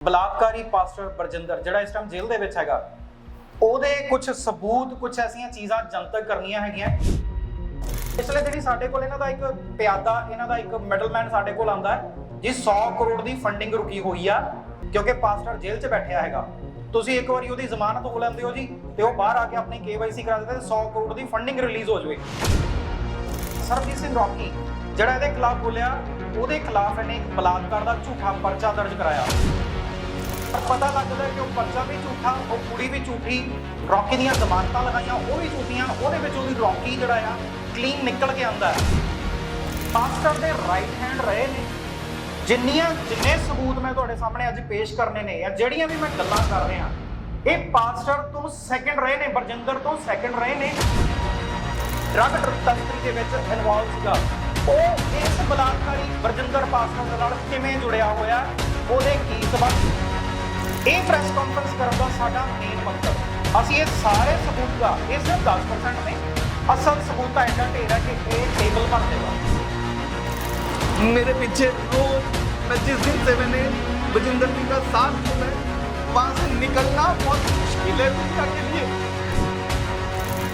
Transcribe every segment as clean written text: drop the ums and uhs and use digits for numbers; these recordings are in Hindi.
ਬਲਾਤਕਾਰੀ ਪਾਸਟਰ ਬਰਜਿੰਦਰ ਜਿਹੜਾ ਇਸ ਟਾਈਮ ਜੇਲ੍ਹ ਦੇ ਵਿੱਚ ਹੈਗਾ, ਉਹਦੇ ਕੁਝ ਸਬੂਤ, ਕੁਝ ਐਸੀਆਂ ਚੀਜ਼ਾਂ ਜਨਤਕ ਕਰਨੀਆਂ ਹੈਗੀਆਂ। ਇਸ ਲਈ ਜਿਹੜੀ ਸਾਡੇ ਕੋਲ ਇਹਨਾਂ ਦਾ ਇੱਕ ਪਿਆਦਾ, ਇਹਨਾਂ ਦਾ ਇੱਕ ਮਿਡਲਮੈਨ ਸਾਡੇ ਕੋਲ ਆਉਂਦਾ ਹੈ ਜੀ। 100 ਕਰੋੜ ਦੀ ਫੰਡਿੰਗ ਰੁਕੀ ਹੋਈ ਆ ਕਿਉਂਕਿ ਪਾਸਟਰ ਜੇਲ੍ਹ 'ਚ ਬੈਠਿਆ ਹੈਗਾ। ਤੁਸੀਂ ਇੱਕ ਵਾਰੀ ਉਹਦੀ ਜ਼ਮਾਨਤ ਹੋ ਲੈਂਦੇ ਹੋ ਜੀ ਤੇ ਉਹ ਬਾਹਰ ਆ ਕੇ ਆਪਣੀ KYC ਕਰਾ ਦਿੰਦੇ ਤੇ 100 ਕਰੋੜ ਦੀ ਫੰਡਿੰਗ ਰਿਲੀਜ਼ ਹੋ ਜਾਵੇ। ਸਰਬਜੀਤ ਸਿੰਘ ਰੌਕੀ ਜਿਹੜਾ ਇਹਦੇ ਖਿਲਾਫ ਬੋਲਿਆ, ਉਹਦੇ ਖਿਲਾਫ ਇਹਨੇ ਇੱਕ ਬਲਾਤਕਾਰ ਦਾ ਝੂਠਾ ਪਰਚਾ ਦਰਜ ਕਰਾਇਆ। ਪਰ ਪਤਾ ਲੱਗਦਾ ਕਿ ਉਹ ਪਰਚਾ ਵੀ ਝੂਠਾ, ਉਹ ਕੁੜੀ ਵੀ ਝੂਠੀ, ਰੌਕੀ ਦੀਆਂ ਜ਼ਮਾਨਤਾਂ ਲਗਾਈਆਂ ਉਹ ਵੀ ਝੂਠੀਆਂ। ਉਹਦੇ ਵਿੱਚ ਉਹਦੀ ਰੌਕੀ ਜਿਹੜਾ ਆ ਕਲੀਨ ਨਿਕਲ ਕੇ ਆਉਂਦਾ ਹੈ। ਪਾਸਟਰ ਦੇ ਰਾਈਟ ਹੈਂਡ ਰਹੇ ਨੇ। ਜਿੰਨੇ ਸਬੂਤ ਮੈਂ ਤੁਹਾਡੇ ਸਾਹਮਣੇ ਅੱਜ ਪੇਸ਼ ਕਰਨੇ ਨੇ ਜਾਂ ਜਿਹੜੀਆਂ ਵੀ ਮੈਂ ਗੱਲਾਂ ਕਰ ਰਿਹਾ, ਇਹ ਪਾਸਟਰ ਤੋਂ ਸੈਕਿੰਡ ਰਹੇ ਨੇ, ਬਰਜਿੰਦਰ ਤੋਂ ਸੈਕਿੰਡ ਰਹੇ ਨੇ। ਡਰੱਗ ਤਸਕਰੀ ਦੇ ਵਿੱਚ ਇਨਵੋਲਵ ਸੀਗਾ ਉਹ। ਇਸ ਬਲਾਤਕਾਰੀ ਬਰਜਿੰਦਰ ਪਾਸਟਰ ਦੇ ਨਾਲ ਕਿਵੇਂ ਜੁੜਿਆ ਹੋਇਆ, ਉਹਦੇ ਕੀ ਸਬੰਧ। ਇਹ ਪ੍ਰੈਸ ਕਾਨਫਰੰਸ ਕਰਨ ਦਾ ਸਾਡਾ ਮੇਨ ਮਕਸਦ, ਅਸੀਂ ਇਹ ਸਾਰੇ ਸਬੂਤ ਦਾ, ਇਹ ਸਿਰਫ 10% ਨੇ, ਅਸਲ ਸਬੂਤ ਦਾ ਐਡਾ ਢੇਰ ਹੈ कि ਇਹ ਟੇਬਲ ਭਰ देगा। मेरे पीछे रोज मैं जिस दिन से मैंने बजिंदर सिंह का साथ छोड़ा है, वहां से निकलना बहुत मुश्किल है दुनिया के लिए।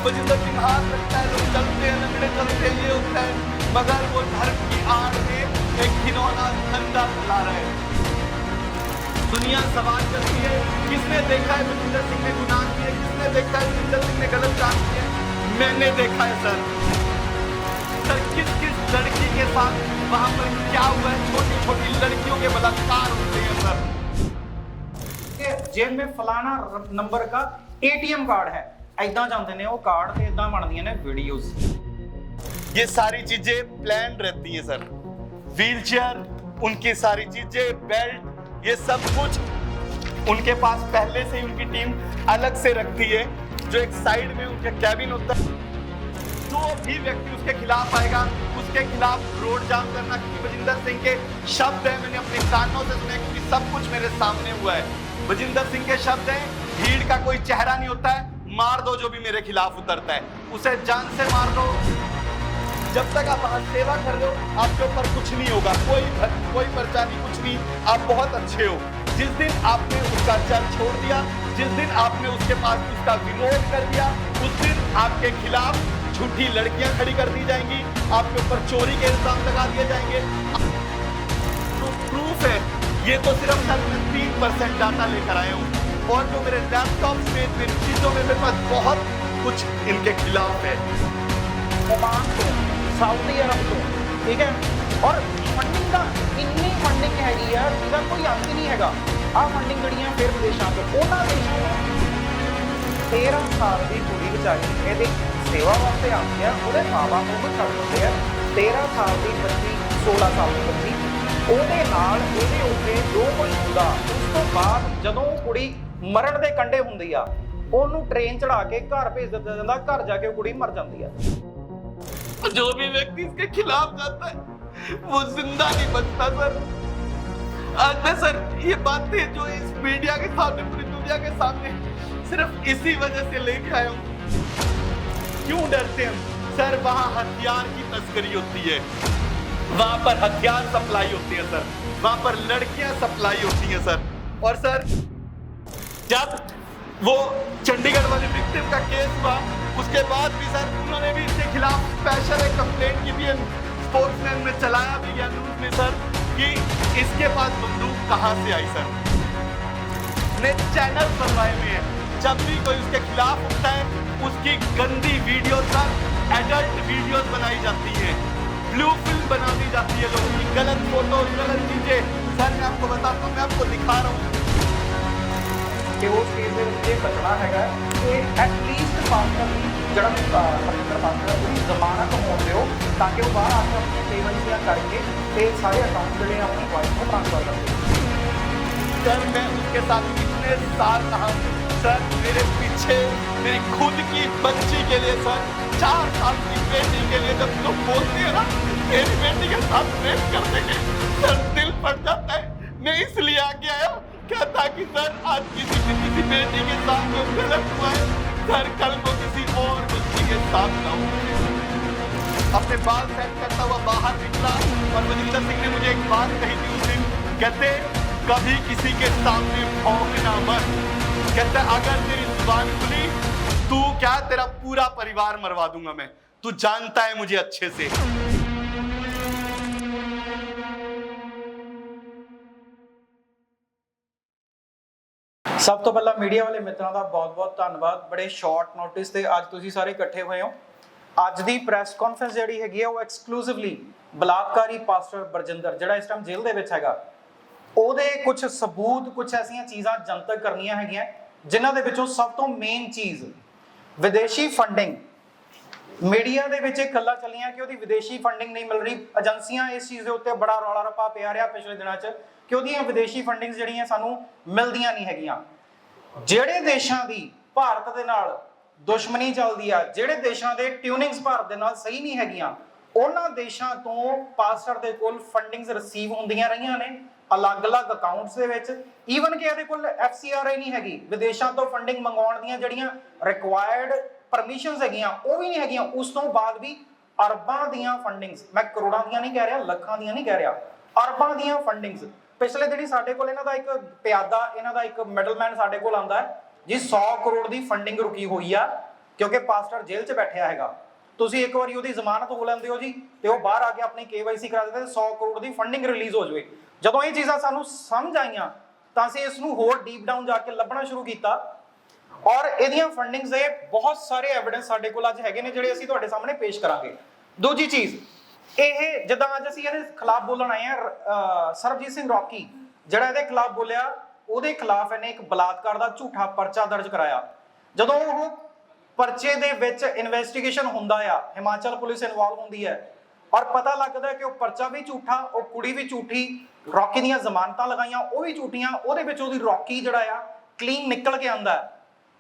बजिंदर सिंह हाथ रखता है, लोग चलते हैं, लंगड़े चलते हैं, ये होता है, मगर वो धर्म की आड़ में एक घिनौना धंधा चला रहे हैं। दुनिया सवाल करती है किसने देखा है बजिंदर सिंह ने गुनाह किए, किसने देखा है बजिंदर सिंह ने गलत काम किए। मैंने देखा है सर किस किस लड़की के साथ वहां पर क्या हुआ है। छोटी छोटी लड़कियों के बलात्कार होते हैं सर। जेब में फलाना नंबर का ATM कार्ड है, ऐदा जाते ने वो कार्ड ते ऐदा बनदियां ने वीडियोस। ये सारी चीजें प्लान रहती है सर। व्हीलचेयर, उनकी सारी चीजें, बेल्ट, ये सब कुछ उनके पास पहले से ही उनकी टीम अलग से रखती है। जो एक साइड में उनका कैबिन होता है, जो भी व्यक्ति उसके खिलाफ आएगा उसके खिलाफ रोड जाम करना। क्योंकि बजिंदर सिंह के शब्द हैं, मैंने अपने कानों से सुने क्योंकि सब कुछ मेरे सामने हुआ है। बजिंदर सिंह के शब्द हैं, भीड़ का कोई चेहरा नहीं होता है, मार दो जो भी मेरे खिलाफ उतरता है, उसे जान से मार दो। जब तक आप वहां सेवा कर रहे हो आपके ऊपर कुछ नहीं होगा, कोई पर्चा नहीं, कुछ नहीं, आप बहुत अच्छे हो। जिस दिन आपने उसका चर्च छोड़ दिया, जिस दिन आपने उसके पास उसका विरोध कर दिया, उस दिन आपके खिलाफ झूठी लड़कियां खड़ी कर दी जाएंगी, आपके ऊपर चोरी के इल्जाम लगा दिए जाएंगे। तो प्रूफ है, ये तो सिर्फ सर मैं 3% डाटा लेकर आया हूँ और जो मेरे लैपटॉप में, मेरी चीजों में मेरे पास बहुत कुछ इनके खिलाफ है। ओमान तो, सऊदी अरब तो, ठीक है। और फंडिंग का इन्नी फंडिंग हैगी है जिसका कोई अंत नहीं हैगा। आ फंडिंग जड़ियां फिर विदेशों तो उन्होंने देशों 13 साल की कुड़ी बेचारी ये सेवा वास्ते आती है, वो माँ बाप को छड़ दिंदे हैं। 13 साल की बच्ची, 16 साल की बच्ची, ਉਹਦੇ ਨਾਲ ਇਹਦੇ ਉੱਤੇ ਜੋ ਕੁਝ ਹੁੰਦਾ, ਉਸ ਤੋਂ ਬਾਅਦ ਜਦੋਂ ਕੁੜੀ ਮਰਨ ਦੇ ਕੰਢੇ ਹੁੰਦੀ ਆ, ਉਹਨੂੰ ਟ੍ਰੇਨ ਚੜਾ ਕੇ ਘਰ ਭੇਜ ਦਿੱਤਾ ਜਾਂਦਾ। ਘਰ ਜਾ ਕੇ ਉਹ ਕੁੜੀ ਮਰ ਜਾਂਦੀ ਆ। जो भी व्यक्ति इसके खिलाफ जाता है वो जिंदा नहीं बचता सर। आज मैं सर ये बातें जो इस मीडिया के सामने, पूरी दुनिया के सामने सिर्फ इसी वजह से लेके आया हूँ। क्यों डरते हम सर? वहाँ हथियार की तस्करी होती है, वहां पर हथियार सप्लाई होती है सर, वहां पर लड़कियां सप्लाई होती है सर। और सर जब वो चंडीगढ़ वाले विक्टिम का केस हुआ उसके बाद भी सर उन्होंने भी इसके खिलाफ स्पेशल एक कंप्लेंट की भी, स्पोर्ट्समैन में चलाया भी गया न्यूज में सर कि इसके पास बंदूक कहां से आई सर। ने चैनल बनवाए हुए हैं, जब भी कोई उसके खिलाफ उठता है उसकी गंदी वीडियो सर, एडल्ट वीडियोस बनाई जाती है, ब्लू फिल्म बना दी जाती है, लोगों की गलत फोटो, गलत चीजें। सर मैं आपको बताता हूँ, मैं आपको दिखा रहा हूँ कि उस केस में ये बचना हैगा कि एटलीस्ट पास्टर की जड़ा बरजिंदर पास्टर है उसकी जमानत होने दो ताकि वो बाहर आकर अपनी KYC करके ते सारे अकाउंट जो अपनी वाइफ को ट्रांसफर कर दें। सर मैं उसके साथ कितने साल रहा हूँ सर, मेरे पीछे मेरी खुद की बच्ची के लिए सर, 4 साल की बेटी के लिए जब लोग बोलते हैं ना मेरी बेटी के साथ प्रेम कर देंगे सर, दिल फट जाता है। मैं इसलिए आगे आया क्या था कि सर आज किसी बेटी के साथ जो गलत हुआ है सर, कल को किसी और बच्ची के साथ ना हो। अपने बाल सेट करता हुआ बाहर निकला और बजिंदर सिंह ने मुझे एक बात कही थी उस दिन, कहते कभी किसी के सामने भौंकना मत। कहता है अगर तेरी जुबान खुली तू क्या तेरा पूरा परिवार मरवा दूंगा मैं, तू जानता है मुझे अच्छे से। ਸਭ ਤੋਂ ਪਹਿਲਾਂ ਮੀਡੀਆ ਵਾਲੇ ਮਿੱਤਰਾਂ ਦਾ ਬਹੁਤ-ਬਹੁਤ ਧੰਨਵਾਦ। ਬੜੇ ਸ਼ਾਰਟ ਨੋਟਿਸ ਤੇ ਅੱਜ ਤੁਸੀਂ ਸਾਰੇ ਇਕੱਠੇ ਹੋਏ ਹੋ। ਅੱਜ ਦੀ ਪ੍ਰੈਸ ਕਾਨਫਰੰਸ ਜਿਹੜੀ ਹੈਗੀ ਹੈ ਉਹ ਐਕਸਕਲੂਸਿਵਲੀ ਬਲਾਤਕਾਰੀ ਪਾਸਟਰ ਬਰਜਿੰਦਰ ਜਿਹੜਾ ਇਸ ਟਾਈਮ ਜੇਲ੍ਹ ਦੇ ਵਿੱਚ ਹੈਗਾ, ਉਹਦੇ ਕੁਝ ਸਬੂਤ, ਕੁਝ ਐਸੀਆਂ ਚੀਜ਼ਾਂ ਜਨਤਕ ਕਰਨੀਆਂ ਹੈਗੀਆਂ ਜਿਨ੍ਹਾਂ ਦੇ ਵਿੱਚੋਂ ਸਭ ਤੋਂ ਮੇਨ ਚੀਜ਼ ਵਿਦੇਸ਼ੀ ਫੰਡਿੰਗ। ਮੀਡੀਆ ਦੇ ਵਿੱਚ ਇਹ ਗੱਲਾਂ ਚੱਲੀਆਂ ਕਿ ਉਹਦੀ ਵਿਦੇਸ਼ੀ ਫੰਡਿੰਗ ਨਹੀਂ ਮਿਲ ਰਹੀ। ਏਜੰਸੀਆਂ ਇਸ ਚੀਜ਼ ਦੇ ਉੱਤੇ ਬੜਾ ਰੌਲਾ ਰੱਪਾ ਪਿਆ ਰਿਹਾ ਪਿਛਲੇ ਦਿਨਾਂ 'ਚ ਕਿ ਉਹਦੀਆਂ ਵਿਦੇਸ਼ੀ ਫੰਡਿੰਗਸ ਜਿਹੜੀਆਂ ਸਾਨੂੰ ਮਿਲਦੀਆਂ ਨਹੀਂ ਹੈਗੀਆਂ। ਜਿਹੜੇ ਦੇਸ਼ਾਂ ਦੀ ਭਾਰਤ ਦੇ ਨਾਲ ਦੁਸ਼ਮਣੀ ਚੱਲਦੀ ਆ, ਜਿਹੜੇ ਦੇਸ਼ਾਂ ਦੇ ਟਿਊਨਿੰਗਸ ਭਾਰਤ ਦੇ ਨਾਲ ਸਹੀ ਨਹੀਂ ਹੈਗੀਆਂ, ਉਹਨਾਂ ਦੇਸ਼ਾਂ ਤੋਂ ਪਾਸਟਰ ਦੇ ਕੋਲ ਫੰਡਿੰਗਸ ਰਿਸੀਵ ਹੁੰਦੀਆਂ ਰਹੀਆਂ ਨੇ ਅਲੱਗ-ਅਲੱਗ ਅਕਾਊਂਟਸ ਦੇ ਵਿੱਚ। ਈਵਨ ਕਿ ਇਹਦੇ ਕੋਲ FCRA ਨਹੀਂ ਹੈਗੀ, ਵਿਦੇਸ਼ਾਂ ਤੋਂ ਫੰਡਿੰਗ ਮੰਗਾਉਣ ਦੀਆਂ ਜਿਹੜੀਆਂ ਰਿਕੁਆਇਰਡ ਪਰਮਿਸ਼ਨਸ ਹੈਗੀਆਂ ਉਹ ਵੀ ਨਹੀਂ ਹੈਗੀਆਂ। ਉਸ ਤੋਂ ਬਾਅਦ ਵੀ ਅਰਬਾਂ ਦੀਆਂ ਫੰਡਿੰਗਸ, ਮੈਂ ਕਰੋੜਾਂ ਦੀਆਂ ਨਹੀਂ ਕਹਿ ਰਿਹਾ, ਲੱਖਾਂ ਦੀਆਂ ਨਹੀਂ ਕਹਿ ਰਿਹਾ, ਅਰਬਾਂ ਦੀਆਂ ਫੰਡਿੰਗਸ। ਪਿਛਲੇ ਦਿਨੀ ਸਾਡੇ ਕੋਲ ਇਹਨਾਂ ਦਾ ਇੱਕ ਪਿਆਦਾ, ਇਹਨਾਂ ਦਾ ਇੱਕ ਮਿਡਲਮੈਨ ਸਾਡੇ ਕੋਲ ਆਉਂਦਾ ਹੈ ਜੀ, 100 ਕਰੋੜ ਦੀ ਫੰਡਿੰਗ ਰੁਕੀ ਹੋਈ ਆ ਕਿਉਂਕਿ ਪਾਸਟਰ ਜੇਲ੍ਹ 'ਚ ਬੈਠਿਆ ਹੈਗਾ। ਤੁਸੀਂ ਇੱਕ ਵਾਰੀ ਉਹਦੀ ਜ਼ਮਾਨਤ ਹੋ ਲੈਂਦੇ ਹੋ ਜੀ ਤੇ ਉਹ ਬਾਹਰ ਆ ਕੇ ਆਪਣੀ KYC ਕਰਾ ਦਿੰਦੇ ਤੇ 100 ਕਰੋੜ ਦੀ ਫੰਡਿੰਗ ਰਿਲੀਜ਼ ਹੋ ਜਾਵੇ। ਜਦੋਂ ਇਹ ਚੀਜ਼ਾਂ ਸਾਨੂੰ ਸਮਝ ਆਈਆਂ ਤਾਂ ਅਸੀਂ ਇਸ ਨੂੰ ਹੋਰ ਡੀਪ ਡਾਊਨ ਜਾ ਕੇ ਲੱਭਣਾ ਸ਼ੁਰੂ ਕੀਤਾ ਔਰ ਇਹਦੀਆਂ ਫੰਡਿੰਗਸ ਦੇ ਬਹੁਤ ਸਾਰੇ ਐਵੀਡੈਂਸ ਸਾਡੇ ਕੋਲ ਅੱਜ ਹੈਗੇ ਨੇ ਜਿਹੜੇ ਅਸੀਂ ਤੁਹਾਡੇ ਸਾਹਮਣੇ ਪੇਸ਼ ਕਰਾਂਗੇ। ਦੂਜੀ ਚੀਜ਼, ਇਹ ਜਿੱਦਾਂ ਅੱਜ ਅਸੀਂ ਇਹਦੇ ਖਿਲਾਫ ਬੋਲਣ ਆਏ ਆ, ਸਰਬਜੀਤ ਸਿੰਘ ਰੌਕੀ ਜਿਹੜਾ ਇਹਦੇ ਖਿਲਾਫ ਬੋਲਿਆ, ਉਹਦੇ ਖਿਲਾਫ ਇਹਨੇ ਇੱਕ ਬਲਾਤਕਾਰ ਦਾ ਝੂਠਾ ਪਰਚਾ ਦਰਜ ਕਰਾਇਆ। ਜਦੋਂ ਉਹ ਪਰਚੇ ਦੇ ਵਿੱਚ ਇਨਵੈਸਟੀਗੇਸ਼ਨ ਹੁੰਦਾ ਆ, ਹਿਮਾਚਲ ਪੁਲਿਸ ਇਨਵੋਲਵ ਹੁੰਦੀ ਹੈ ਔਰ ਪਤਾ ਲੱਗਦਾ ਕਿ ਉਹ ਪਰਚਾ ਵੀ ਝੂਠਾ, ਉਹ ਕੁੜੀ ਵੀ ਝੂਠੀ, ਰੌਕੀ ਦੀਆਂ ਜ਼ਮਾਨਤਾਂ ਲਗਾਈਆਂ ਉਹ ਵੀ ਝੂਠੀਆਂ, ਉਹਦੇ ਵਿੱਚ ਉਹਦੀ ਰੌਕੀ ਜਿਹੜਾ ਆ ਕਲੀਨ ਨਿਕਲ ਕੇ ਆਉਂਦਾ।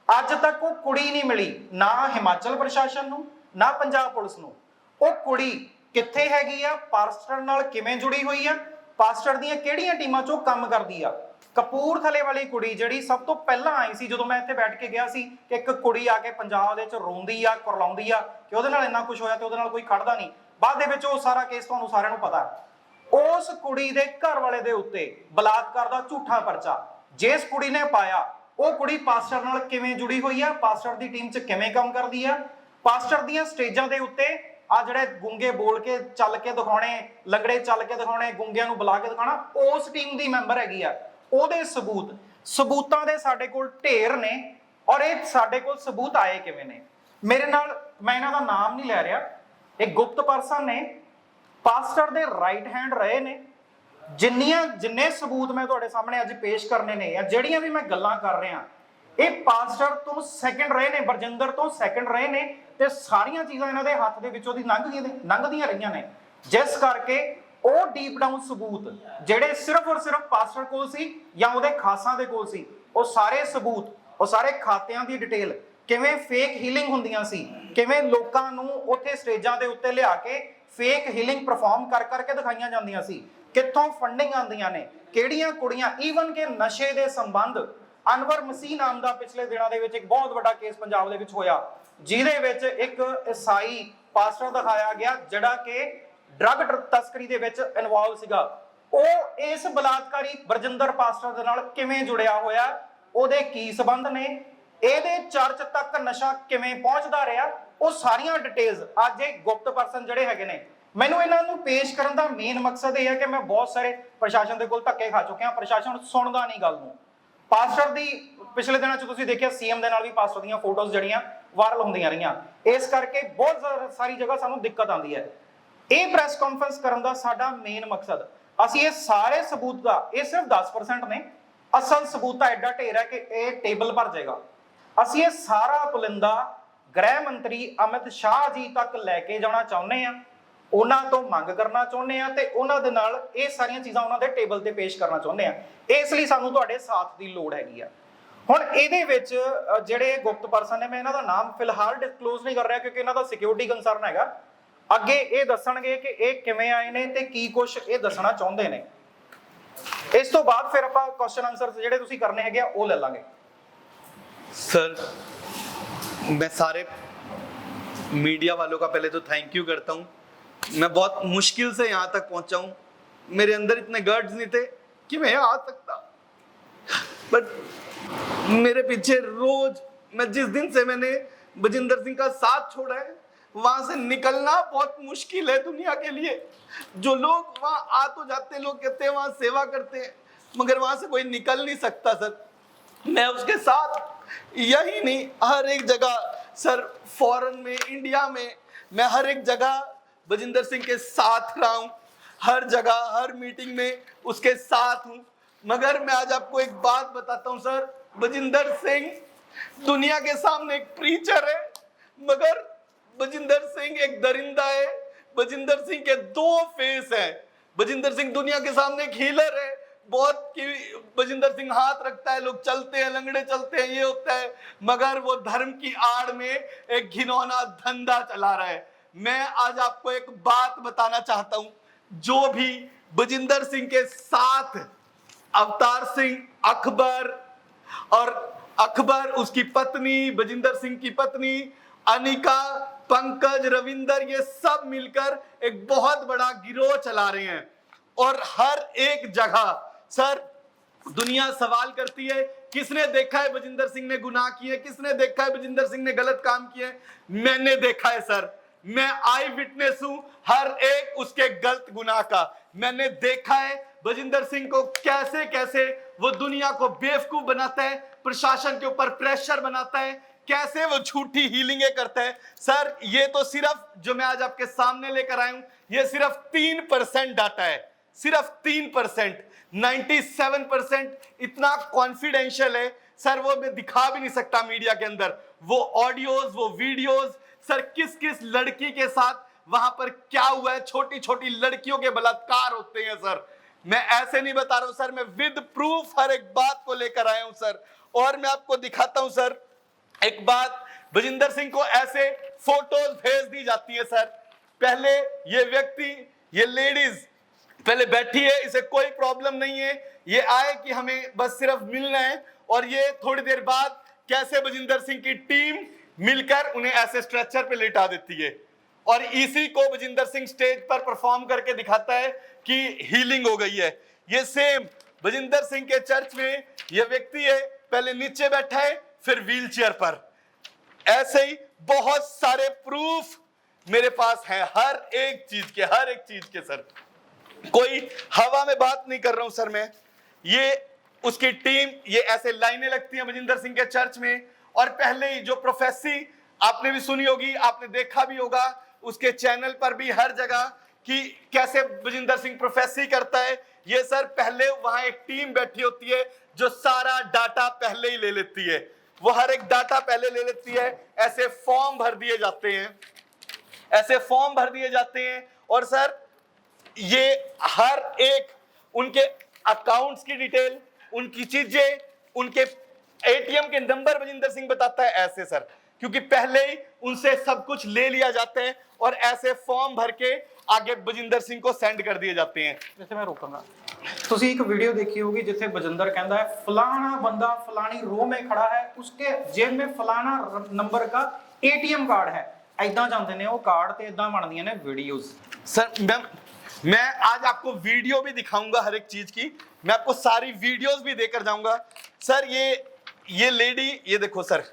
ਅੱਜ ਤੱਕ ਉਹ ਕੁੜੀ ਨਹੀਂ ਮਿਲੀ, ਨਾ ਹਿਮਾਚਲ ਪ੍ਰਸ਼ਾਸਨ ਨੂੰ ਨਾ ਪੰਜਾਬ ਪੁਲਿਸ ਨੂੰ। ਉਹ ਕੁੜੀ ਕਿੱਥੇ ਹੈਗੀ ਆ, ਪਾਸਟਰ ਨਾਲ ਕਿਵੇਂ ਜੁੜੀ ਹੋਈ ਆ, ਪਾਸਟਰ ਦੀਆਂ ਕਿਹੜੀਆਂ ਟੀਮਾਂ 'ਚੋਂ ਕੰਮ ਕਰਦੀ ਆ। ਕਪੂਰਥਲੇ ਵਾਲੀ ਕੁੜੀ ਜਿਹੜੀ ਸਭ ਤੋਂ ਪਹਿਲਾਂ ਆਈ ਸੀ, ਜਦੋਂ ਮੈਂ ਇੱਥੇ ਬੈਠ ਕੇ ਗਿਆ ਸੀ ਕਿ ਇੱਕ ਕੁੜੀ ਆ ਕੇ ਪੰਜਾਬ ਦੇ ਵਿੱਚ ਰੋਂਦੀ ਆ, ਕੁਰਲਾਉਂਦੀ ਆ ਕਿ ਉਹਦੇ ਨਾਲ ਇੰਨਾ ਕੁਝ ਹੋਇਆ ਤੇ ਉਹਦੇ ਨਾਲ ਕੋਈ ਖੜਦਾ ਨਹੀਂ। ਬਾਅਦ ਦੇ ਵਿੱਚ ਉਹ ਸਾਰਾ ਕੇਸ ਤੁਹਾਨੂੰ ਸਾਰਿਆਂ ਨੂੰ ਪਤਾ। ਉਸ ਕੁੜੀ ਦੇ ਘਰ ਵਾਲੇ ਦੇ ਉੱਤੇ ਬਲਾਤਕਾਰ ਦਾ ਝੂਠਾ ਪਰਚਾ ਜਿਸ ਕੁੜੀ ਨੇ ਪਾਇਆ, ਉਹ ਕੁੜੀ ਪਾਸਟਰ ਨਾਲ ਕਿਵੇਂ ਜੁੜੀ ਹੋਈ ਆ, ਪਾਸਟਰ ਦੀ ਟੀਮ 'ਚ ਕਿਵੇਂ ਕੰਮ ਕਰਦੀ ਆ, ਪਾਸਟਰ ਦੀਆਂ ਸਟੇਜਾਂ ਦੇ ਉੱਤੇ ਆ ਜਿਹੜੇ ਗੁੰਗੇ ਬੋਲ ਕੇ ਚੱਲ ਕੇ ਦਿਖਾਉਣੇ, ਲੰਗੜੇ ਚੱਲ ਕੇ ਦਿਖਾਉਣੇ, ਗੁੰਗਿਆਂ ਨੂੰ ਬੁਲਾ ਕੇ ਦਿਖਾਉਣਾ, ਉਸ ਟੀਮ ਦੀ ਮੈਂਬਰ ਹੈਗੀ ਆ। ਉਹਦੇ ਸਬੂਤਾਂ ਦੇ ਸਾਡੇ ਕੋਲ ਢੇਰ ਨੇ ਔਰ ਇਹ ਸਾਡੇ ਕੋਲ ਸਬੂਤ ਆਏ ਕਿਵੇਂ ਨੇ। ਮੇਰੇ ਨਾਲ, ਮੈਂ ਇਹਨਾਂ ਦਾ ਨਾਮ ਨਹੀਂ ਲੈ ਰਿਹਾ, ਇਹ ਗੁਪਤ ਪਰਸਨ ਨੇ, ਪਾਸਟਰ ਦੇ ਰਾਈਟ ਹੈਂਡ ਰਹੇ ਨੇ। ਜਿੰਨੇ ਸਬੂਤ ਮੈਂ ਤੁਹਾਡੇ ਸਾਹਮਣੇ ਅੱਜ ਪੇਸ਼ ਕਰਨੇ ਨੇ ਜਾਂ ਜਿਹੜੀਆਂ ਵੀ ਮੈਂ ਗੱਲਾਂ ਕਰ ਰਿਹਾ, ਇਹ ਪਾਸਟਰ ਤੋਂ ਸੈਕਿੰਡ ਰਹੇ ਨੇ, ਬਰਜਿੰਦਰ ਤੋਂ ਸੈਕਿੰਡ ਰਹੇ ਨੇ ਤੇ ਸਾਰੀਆਂ ਚੀਜ਼ਾਂ ਇਹਨਾਂ ਦੇ ਹੱਥ ਦੇ ਵਿੱਚੋਂ ਦੀ ਲੰਘਦੀਆਂ ਰਹੀਆਂ ਨੇ। ਜਿਸ ਕਰਕੇ ਉਹ ਡੀਪ ਡਾਊਨ ਸਬੂਤ ਜਿਹੜੇ ਸਿਰਫ ਔਰ ਸਿਰਫ ਪਾਸਟਰ ਕੋਲ ਸੀ ਜਾਂ ਉਹਦੇ ਖਾਸਾਂ ਦੇ ਕੋਲ ਸੀ, ਉਹ ਸਾਰੇ ਸਬੂਤ, ਉਹ ਸਾਰੇ ਖਾਤਿਆਂ ਦੀ ਡਿਟੇਲ, ਕਿਵੇਂ ਫੇਕ ਹੀਲਿੰਗ ਹੁੰਦੀਆਂ ਸੀ, ਕਿਵੇਂ ਲੋਕਾਂ ਨੂੰ ਉੱਥੇ ਸਟੇਜਾਂ ਦੇ ਉੱਤੇ ਲਿਆ ਕੇ ਫੇਕ ਹੀਲਿੰਗ ਪਰਫਾਰਮ ਕਰਕੇ ਦਿਖਾਈਆਂ ਜਾਂਦੀਆਂ ਸੀ, ਕਿੱਥੋਂ ਫੰਡਿੰਗ ਆਉਂਦੀਆਂ ਨੇ, ਕਿਹੜੀਆਂ ਕੁੜੀਆਂ, ਈਵਨ ਕਿ ਨਸ਼ੇ ਦੇ ਸੰਬੰਧ। ਅਨਵਰ ਮਸੀਹ ਨਾਮ ਦਾ ਪਿਛਲੇ ਦਿਨਾਂ ਦੇ ਵਿੱਚ ਇੱਕ ਬਹੁਤ ਵੱਡਾ ਕੇਸ ਪੰਜਾਬ ਦੇ ਵਿੱਚ ਹੋਇਆ, ਜਿਹਦੇ ਵਿੱਚ ਇੱਕ ਈਸਾਈ ਪਾਸਟਰ ਦਿਖਾਇਆ ਗਿਆ ਜਿਹੜਾ ਕਿ ਡਰੱਗ ਤਸਕਰੀ ਦੇ ਵਿੱਚ ਇਨਵੋਲਵ ਸੀਗਾ। ਉਹ ਇਸ ਬਲਾਤਕਾਰੀ ਬਰਜਿੰਦਰ ਪਾਸਟਰ ਦੇ ਨਾਲ ਕਿਵੇਂ ਜੁੜਿਆ ਹੋਇਆ, ਉਹਦੇ ਕੀ ਸੰਬੰਧ ਨੇ, ਇਹਦੇ ਚਰਚ ਤੱਕ ਨਸ਼ਾ ਕਿਵੇਂ ਪਹੁੰਚਦਾ ਰਿਹਾ, ਉਹ ਸਾਰੀਆਂ ਡਿਟੇਲਸ ਅੱਜ ਇਹ ਗੁਪਤ ਪਰਸਨ ਜਿਹੜੇ ਹੈਗੇ ਨੇ। ਮੈਨੂੰ ਇਹਨਾਂ ਨੂੰ ਪੇਸ਼ ਕਰਨ ਦਾ ਮੇਨ ਮਕਸਦ ਇਹ ਹੈ ਕਿ ਮੈਂ ਬਹੁਤ ਸਾਰੇ ਪ੍ਰਸ਼ਾਸਨ ਦੇ ਕੋਲ ਧੱਕੇ ਖਾ ਚੁੱਕਿਆ, ਪ੍ਰਸ਼ਾਸਨ ਸੁਣਦਾ ਨਹੀਂ ਗੱਲ ਨੂੰ। ਪਾਸਟਰ ਦੀ ਪਿਛਲੇ ਦਿਨਾਂ 'ਚ ਤੁਸੀਂ ਦੇਖਿਆ CM ਦੇ ਨਾਲ ਵੀ ਪਾਸਟਰ ਦੀਆਂ ਫੋਟੋਜ਼ ਜਿਹੜੀਆਂ ਵਾਇਰਲ ਹੁੰਦੀਆਂ ਰਹੀਆਂ, ਇਸ ਕਰਕੇ ਬਹੁਤ ਸਾਰੀ ਜਗ੍ਹਾ ਸਾਨੂੰ ਦਿੱਕਤ ਆਉਂਦੀ ਹੈ। ਇਹ ਪ੍ਰੈਸ ਕਾਨਫਰੰਸ ਕਰਨ ਦਾ ਸਾਡਾ ਮੇਨ ਮਕਸਦ, ਅਸੀਂ ਇਹ ਸਾਰੇ ਸਬੂਤ ਦਾ, ਇਹ ਸਿਰਫ 10% ਨੇ, ਅਸਲ ਸਬੂਤ ਦਾ ਐਡਾ ਢੇਰ ਹੈ ਕਿ ਇਹ ਟੇਬਲ ਭਰ ਜਾਏਗਾ। ਅਸੀਂ ਇਹ ਸਾਰਾ ਪੁਲਿੰਦਾ ਗ੍ਰਹਿ ਮੰਤਰੀ ਅਮਿਤ ਸ਼ਾਹ ਜੀ ਤੱਕ ਲੈ ਕੇ ਜਾਣਾ ਚਾਹੁੰਦੇ ਆ, ਉਹਨਾਂ ਤੋਂ ਮੰਗ ਕਰਨਾ ਚਾਹੁੰਦੇ ਆ ਤੇ ਉਹਨਾਂ ਦੇ ਨਾਲ ਇਹ ਸਾਰੀਆਂ ਚੀਜ਼ਾਂ ਉਹਨਾਂ ਦੇ ਟੇਬਲ ਤੇ ਪੇਸ਼ ਕਰਨਾ ਚਾਹੁੰਦੇ ਆ। ਇਸ ਲਈ ਸਾਨੂੰ ਤੁਹਾਡੇ ਸਾਥ ਦੀ ਲੋੜ ਹੈਗੀ ਆ। ਹੁਣ ਇਹਦੇ ਵਿੱਚ ਜਿਹੜੇ ਗੁਪਤ ਪਰਸਨ ਨੇ, ਮੈਂ ਇਹਨਾਂ ਦਾ ਨਾਮ ਫਿਲਹਾਲ ਡਿਸਕਲੋਜ਼ ਨਹੀਂ ਕਰ ਰਿਹਾ ਕਿਉਂਕਿ ਇਹਨਾਂ ਦਾ ਸਿਕਿਉਰਿਟੀ ਕੰਸਰਨ ਹੈਗਾ। ਅੱਗੇ ਇਹ ਦੱਸਣਗੇ ਕਿ ਇਹ ਕਿਵੇਂ ਆਏ ਨੇ ਤੇ ਕੀ ਕੁਝ ਇਹ ਦੱਸਣਾ ਚਾਹੁੰਦੇ ਨੇ। ਇਸ ਤੋਂ ਬਾਅਦ ਫਿਰ ਆਪਾਂ ਕੁਐਸਚਨ ਆਨਸਰ ਜਿਹੜੇ ਤੁਸੀਂ ਕਰਨੇ ਹੈਗੇ ਆ ਉਹ ਲੈ ਲਾਂਗੇ। सर, मैं सारे मीडिया वालों का पहले तो थैंक यू करता हूँ। मैं बहुत मुश्किल से यहाँ तक पहुँचा हूँ, मेरे अंदर इतने गर्ड्स नहीं थे कि मैं आ सकता। बट मेरे पीछे रोज, मैं जिस दिन से मैंने बजिंदर सिंह का साथ छोड़ा है, वहां से निकलना बहुत मुश्किल है दुनिया के लिए। जो लोग वहां आ तो जाते हैं, लोग कहते हैं वहां सेवा करते हैं, मगर वहां से कोई निकल नहीं सकता सर। मैं उसके साथ यही नहीं, हर एक जगह सर, फॉरेन में, इंडिया में, मैं हर एक जगह बजिंदर सिंह के साथ रहा हूं, हर जगह हर मीटिंग में उसके साथ हूं। मगर मैं आज आपको एक बात बताता हूं सर, बजिंदर सिंह दुनिया के सामने एक प्रीचर है, मगर बजिंदर सिंह एक दरिंदा है। बजिंदर सिंह के दो फेस है। बजिंदर सिंह दुनिया के सामने एक हीलर है, बहुत कि बजिंदर सिंह हाथ रखता है, लोग चलते हैं, लंगड़े चलते हैं, ये होता है, मगर वो धर्म की आड़ में एक घिनौना धंधा चला रहा है। मैं आज आपको एक बात बताना चाहता हूं, जो भी बजिंदर सिंह के साथ अवतार सिंह, अकबर, उसकी पत्नी, बजिंदर सिंह की पत्नी अनिका, पंकज, रविंदर, ये सब मिलकर एक बहुत बड़ा गिरोह चला रहे हैं। और हर एक जगह सर दुनिया सवाल करती है, किसने देखा है बजिंदर सिंह ने गुनाह किए, किसने देखा है बजिंदर सिंह ने गलत काम किए। मैंने देखा है सर, मैं आई विटनेस हूं हर एक उसके गलत गुनाह का। मैंने देखा है बजिंदर सिंह को कैसे कैसे वो दुनिया को बेवकूफ बनाता है, प्रशासन के ऊपर प्रेशर बनाता है, कैसे वो झूठी हीलिंगें करता है। सर ये तो सिर्फ जो मैं आज आपके सामने लेकर आया हूं, ये सिर्फ 3% डाटा है, सिर्फ 3%। 97% इतना कॉन्फिडेंशियल है सर, वो मैं दिखा भी नहीं सकता मीडिया के अंदर। वो ऑडियोज, वो वीडियोज, सर किस किस लड़की के साथ वहां पर क्या हुआ है, छोटी छोटी लड़कियों के बलात्कार होते हैं सर। मैं ऐसे नहीं बता रहा हूं सर, मैं विद प्रूफ हर एक बात को लेकर आया हूं सर। और मैं आपको दिखाता हूं सर एक बात, बजिंदर सिंह को ऐसे फोटोज भेज दी जाती है सर। पहले ये व्यक्ति, ये लेडीज पहले बैठी है, इसे कोई प्रॉब्लम नहीं है, ये आए कि हमें बस सिर्फ मिलना है, और ये थोड़ी देर बाद कैसे बजिंदर सिंह की टीम मिलकर उन्हें ऐसे स्ट्रेचर पे लेटा देती है। और इसी को बजिंदर सिंह स्टेज पर परफॉर्म करके दिखाता है कि हीलिंग हो गई है। ये सेम बजिंदर सिंह के चर्च में ये व्यक्ति है, पहले नीचे बैठा है, फिर व्हीलचेयर पर। ऐसे ही बहुत सारे प्रूफ मेरे पास है हर एक चीज के सर। कोई हवा में बात नहीं कर रहा हूं सर मैं। ये उसकी टीम, ये ऐसे लाइनें लगती हैं बजिंदर सिंह के चर्च में। और पहले ही जो प्रोफेसी आपने भी सुनी होगी, आपने देखा भी होगा उसके चैनल पर भी हर जगह, कि कैसे बजिंदर सिंह प्रोफेसी करता है। ये सर पहले वहां एक टीम बैठी होती है जो सारा डाटा पहले ही ले लेती है, वो हर एक डाटा पहले ले लेती है। ऐसे फॉर्म भर दिए जाते हैं, और सर ये हर एक उनके अकाउंट्स की डिटेल, उनकी चीजें, उनके एटीएम के नंबर बजिंदर सिंह बताता है ऐसे सर, क्योंकि पहले ही उनसे सब कुछ ले लिया जाता है और ऐसे फॉर्म भर के आगे बजिंदर सिंह को सेंड कर दिए जाते हैं। जैसे मैं रोकूंगा, ਤੁਸੀਂ ਇੱਕ ਵੀਡੀਓ देखी होगी जिथे बजिंदर कहता है फलाना बंदा फलानी रो में खड़ा है, उसके जेब में फलाना नंबर का एटीएम कार्ड है। ऐदा जाते ने वो कार्ड ते इदां बनदियां ने वीडियोस। सर मैं आज आपको वीडियो भी दिखाऊंगा हर एक चीज की, मैं आपको सारी वीडियोस भी देकर जाऊंगा सर। ये लेडी, ये देखो सर,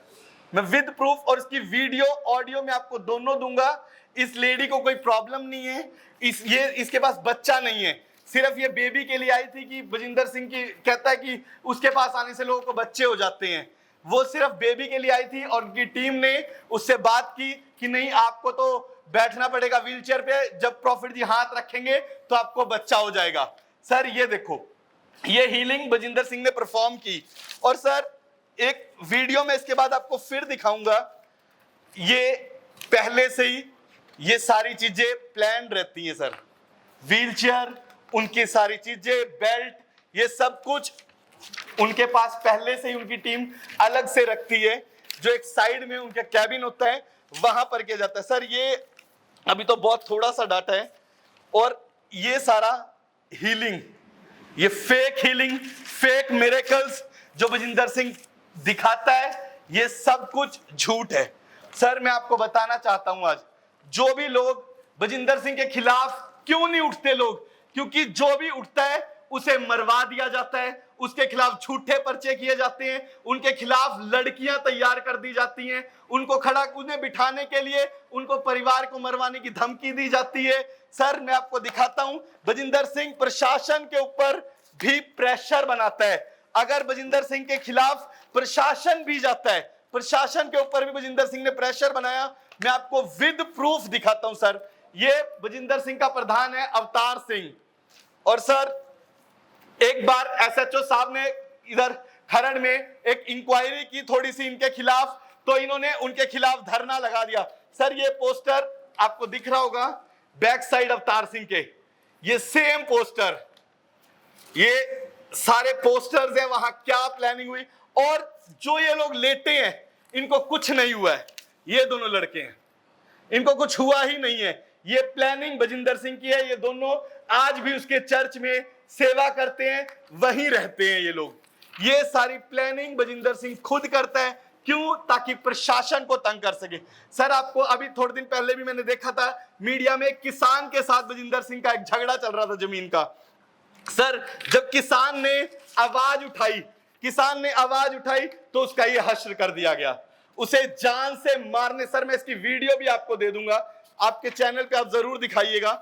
मैं विद प्रूफ और इसकी वीडियो ऑडियो में आपको दोनों दूंगा। इस लेडी को कोई प्रॉब्लम नहीं है, इसके पास बच्चा नहीं है, सिर्फ ये बेबी के लिए आई थी कि बजिंदर सिंह की कहता है कि उसके पास आने से लोगों को बच्चे हो जाते हैं। वो सिर्फ बेबी के लिए आई थी और उनकी टीम ने उससे बात की कि नहीं, आपको तो बैठना पड़ेगा व्हीलचेयर पे, जब प्रॉफिट जी हाथ रखेंगे तो आपको बच्चा हो जाएगा। सर ये देखो, ये हीलिंग बजिंदर सिंह ने परफॉर्म की। और सर एक वीडियो में इसके बाद आपको फिर दिखाऊंगा, ये पहले से ही ये सारी चीजें प्लान रहती हैं सर। व्हीलचेयर, उनकी सारी चीजें, बेल्ट, ये सब कुछ उनके पास पहले से ही उनकी टीम अलग से रखती है, जो एक साइड में उनका कैबिन होता है वहां पर किया जाता है। सर ये अभी तो बहुत थोड़ा सा डाटा है, और ये सारा हीलिंग, ये फेक हीलिंग, फेक मिरेकल्स जो बजिंदर सिंह दिखाता है, ये सब कुछ झूठ है। सर मैं आपको बताना चाहता हूं आज, जो भी लोग बजिंदर सिंह के खिलाफ क्यों नहीं उठते लोग, क्योंकि जो भी उठता है उसे मरवा दिया जाता है, उसके खिलाफ झूठे पर्चे किए जाते हैं, उनके खिलाफ लड़कियां तैयार कर दी जाती हैं, उनको खड़ा उन्हें बिठाने के लिए उनको परिवार को मरवाने की धमकी दी जाती है। सर मैं आपको दिखाता हूं, बजिंदर सिंह प्रशासन के ऊपर भी प्रेशर बनाता है। अगर बजिंदर सिंह के खिलाफ प्रशासन भी जाता है, प्रशासन के ऊपर भी बजिंदर सिंह ने प्रेशर बनाया। मैं आपको विद प्रूफ दिखाता हूं सर। ये बजिंदर सिंह का प्रधान है अवतार सिंह, और सर एक बार एसएचओ साहब ने इधर खरड़ में एक इंक्वायरी की थोड़ी सी इनके खिलाफ, तो इन्होंने उनके खिलाफ धरना लगा दिया। सर ये पोस्टर आपको दिख रहा होगा बैक साइड अवतार सिंह के, ये सेम पोस्टर, ये सारे पोस्टर्स हैं। वहां क्या प्लानिंग हुई, और जो ये लोग लेटे हैं इनको कुछ नहीं हुआ है। ये दोनों लड़के हैं, इनको कुछ हुआ ही नहीं है। ये प्लानिंग बजिंदर सिंह की है। ये दोनों आज भी उसके चर्च में सेवा करते हैं, वहीं रहते हैं ये लोग। ये सारी प्लानिंग बजिंदर सिंह खुद करता है। क्यों? ताकि प्रशासन को तंग कर सके। सर आपको अभी थोड़े दिन पहले भी मैंने देखा था मीडिया में, किसान के साथ बजिंदर सिंह का एक झगड़ा चल रहा था जमीन का। सर जब किसान ने आवाज उठाई तो उसका ये हश्र कर दिया गया, उसे जान से मारने। सर मैं इसकी वीडियो भी आपको दे दूंगा, आपके चैनल पे आप जरूर दिखाइएगा।